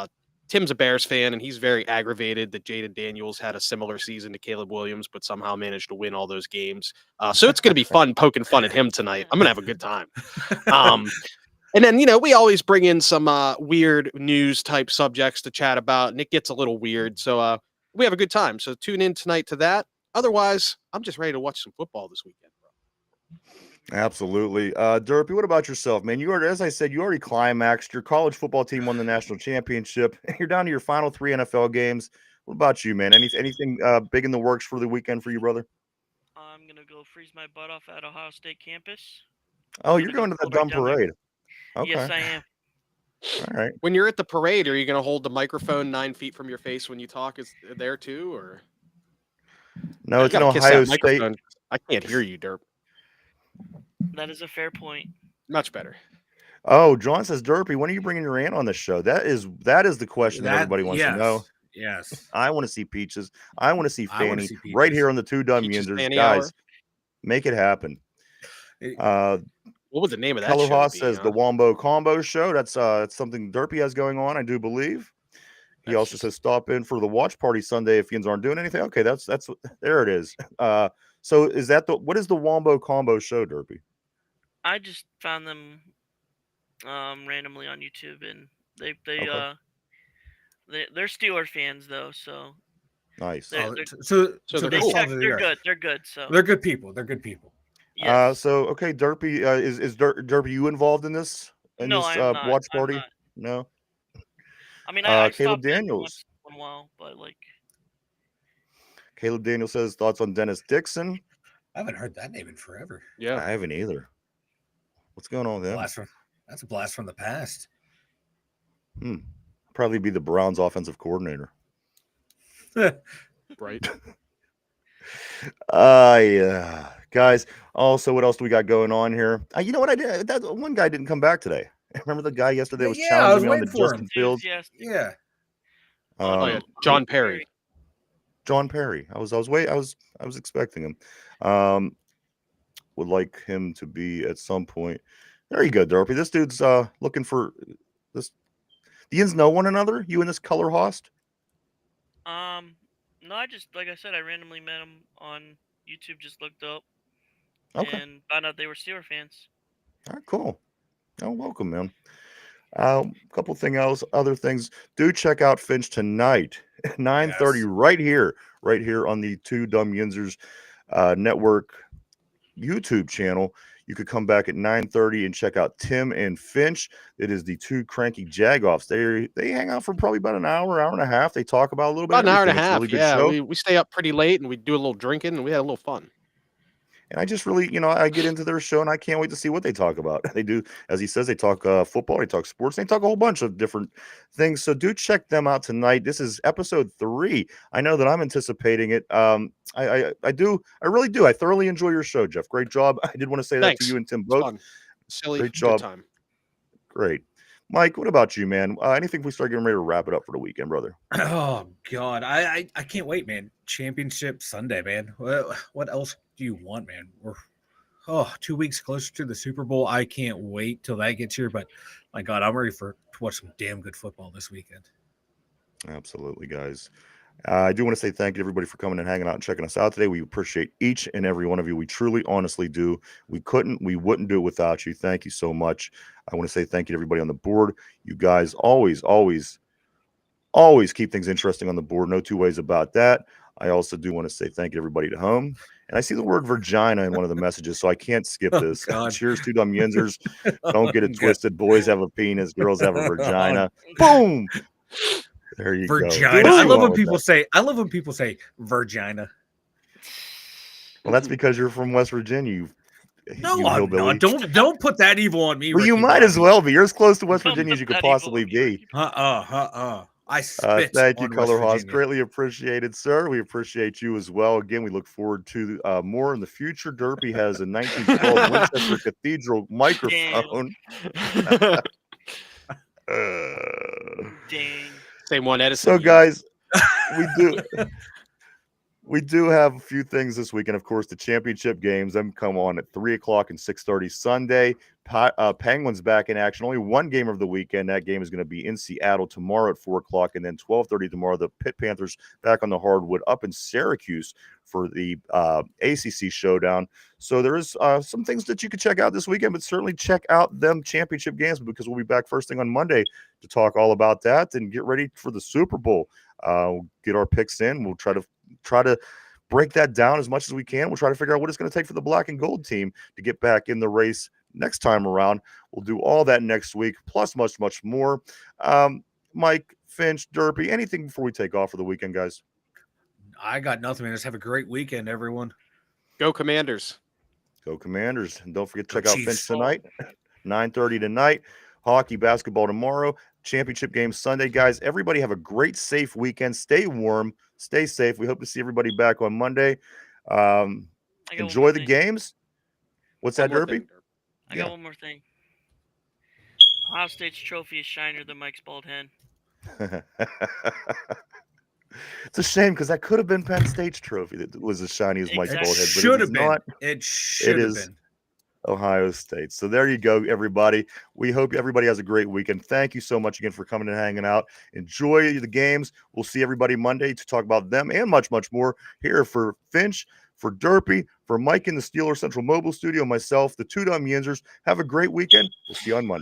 C: Tim's a Bears fan, and he's very aggravated that Jaden Daniels had a similar season to Caleb Williams, but somehow managed to win all those games. So it's going to be fun poking fun at him tonight. I'm going to have a good time. And then, we always bring in some weird news type subjects to chat about, and it gets a little weird. So we have a good time. So tune in tonight to that. Otherwise, I'm just ready to watch some football this weekend, bro.
A: Absolutely. Derpy, what about yourself, man? As I said, you already climaxed. Your college football team won the national championship. You're down to your final 3 NFL games. What about you, man? Anything big in the works for the weekend for you, brother?
D: I'm gonna go freeze my butt off at Ohio State campus.
A: Oh, you're going to the dumb parade. Okay.
D: Yes, I am.
A: All right.
C: When you're at the parade, are you going to hold the microphone 9 feet from your face when you talk? Is there too, or
A: no? It's
C: in
A: an Ohio State.
C: I can't hear you, Derp.
D: That is a fair point.
C: Much better.
A: Oh, John says, Derpy, when are you bringing your aunt on the show? That is the question that everybody wants to know.
B: Yes.
A: I want to see Peaches. I want to see
B: I wanna
A: Fanny
B: see Peaches.
A: right here on the two Dum
C: Peaches
A: Yinzers.
C: Fanny
A: Guys,
C: Hour.
A: make it happen.
C: What would the name of that
A: Keller
C: show
A: Haas
C: be,
A: says
C: huh?
A: the Wombo Combo Show. That's something Derpy has going on, I do believe. He
C: That's
A: also
C: just-
A: says stop in for the watch party Sunday if yins aren't doing anything. Okay, that's there it is. So is that what is the Wombo Combo Show, Derpy?
D: I just found them randomly on YouTube, and they're Steeler fans though, so
A: Nice.
D: they're
B: So
C: they're
B: they're
C: cool.
B: salt of the
D: they're
B: earth.
D: good. They're good. So
B: They're good people. They're good people.
D: yes.
A: So okay, Derpy, is Derpy you involved in this
D: No, I am not.
A: watch
D: I'm
A: party?
D: not.
A: No.
D: I mean, I
A: Caleb
D: stopped in
A: Daniels.
D: once in a while, but like
A: Caleb Daniels says thoughts on Dennis Dixon.
B: I haven't heard that name in forever.
C: Yeah.
A: I haven't either. What's going on there?
B: That's a blast from the past.
A: Probably be the Browns offensive coordinator.
C: Right.
A: Yeah. Guys, also, what else do we got going on here? You know what I did? That one guy didn't come back today. Remember the guy yesterday was
B: Yeah, I was
A: challenging me on the
B: waiting for
A: Justin
B: him.
A: Fields?
D: Yes.
B: Yeah.
C: Oh, yeah. John Perry.
A: John Perry. I was expecting him. Would like him to be at some point. There you go, Derpy. This dude's looking for this. Do you know one another? You and this color host?
D: No, I just like I said, I randomly met them on YouTube. Just looked up
A: Okay.
D: and found out they were Steeler fans.
A: All right, cool. Oh, welcome, man. Couple other things. Do check out Finch tonight, 9:30,
B: Yes.
A: right here on the Two Dum Yinzers network YouTube channel. You could come back at 9:30 and check out Tim and Finch. It is the two cranky jagoffs. They hang out for probably about an hour and a half. They talk about a little bit
C: About an hour and a
A: everything. It's
C: half.
A: really good show.
C: We stay up pretty late and we do a little drinking and we had a little fun.
A: And I just really, I get into their show and I can't wait to see what they talk about. They do, as he says, they talk football, they talk sports, they talk a whole bunch of different things. So do check them out tonight. This is episode 3. I know that I'm anticipating it. I really do. I thoroughly enjoy your show, Jeff. Great job. I did want to say that to you and Tim both.
C: Fun. Silly,
A: great
C: good
A: job.
C: time.
A: Great. Mike, what about you, man? Anything if we start getting ready to wrap it up for the weekend, brother?
B: Oh God, I can't wait, man. Championship Sunday, man. What else do you want, man? We're 2 weeks closer to the Super Bowl. I can't wait till that gets here. But my God, I'm ready to watch some damn good football this weekend.
A: Absolutely, guys. I do want to say thank you to everybody for coming and hanging out and checking us out today. We appreciate each and every one of you. We truly, honestly do. We wouldn't do it without you. Thank you so much. I want to say thank you to everybody on the board. You guys always keep things interesting on the board. No two ways about that. I also do want to say thank you to everybody at home. And I see the word Virginia in one of the messages, so I can't skip this. Cheers to Dum Yinzers. Don't get it twisted. Boys have a penis. Girls have a vagina. Boom. There you
B: Virginia.
A: go.
B: I love when people say Virginia.
A: Well, that's because you're from West Virginia.
B: No, I'm not. Don't put that evil on me.
A: Well, you might as well be. You're as close to West Virginia as you could possibly be.
B: I spit.
A: Thank you, Color Haas. Greatly appreciated, sir. We appreciate you as well. Again, we look forward to more in the future. Derpy has a 1912 Winchester Cathedral microphone.
D: Dang.
C: Same one, Edison.
A: So, guys, we do have a few things this weekend. Of course, the championship games. Them come on at 3:00 and 6:30 Sunday. Penguins back in action. Only one game of the weekend. That game is going to be in Seattle tomorrow at 4:00, and then 12:30 tomorrow. The Pitt Panthers back on the hardwood up in Syracuse for the ACC showdown. So there is some things that you could check out this weekend, but certainly check out them championship games because we'll be back first thing on Monday to talk all about that and get ready for the Super Bowl. We'll get our picks in. We'll try to break that down as much as we can. We'll try to figure out what it's going to take for the black and gold team to get back in the race next time around. We'll do all that next week, plus much, much more. Mike, Finch, Derpy, anything before we take off for the weekend, guys?
B: I got nothing, man. Just have a great weekend, everyone.
C: Go Commanders.
A: Go Commanders. And don't forget to check
B: Go
A: out
B: Chiefs.
A: Finch tonight, 9:30 tonight. Hockey, basketball tomorrow. Championship game Sunday, guys. Everybody have a great, safe weekend. Stay warm. Stay safe. We hope to see everybody back on Monday. Enjoy the games. What's that, Derpy?
D: I got one more thing. Ohio State's trophy is shinier than Mike's bald head.
A: It's a shame because that could have been Penn State's trophy that was as shiny as Mike's bald head.
B: Should have been.
A: Not.
B: It should have been.
A: Ohio State. So there you go, everybody. We hope everybody has a great weekend. Thank you so much again for coming and hanging out. Enjoy the games. We'll see everybody Monday to talk about them and much, much more here for Finch, for Derpy, for Mike in the Steeler Central Mobile Studio, myself, the two Dum Yinzers. Have a great weekend. We'll see you on Monday.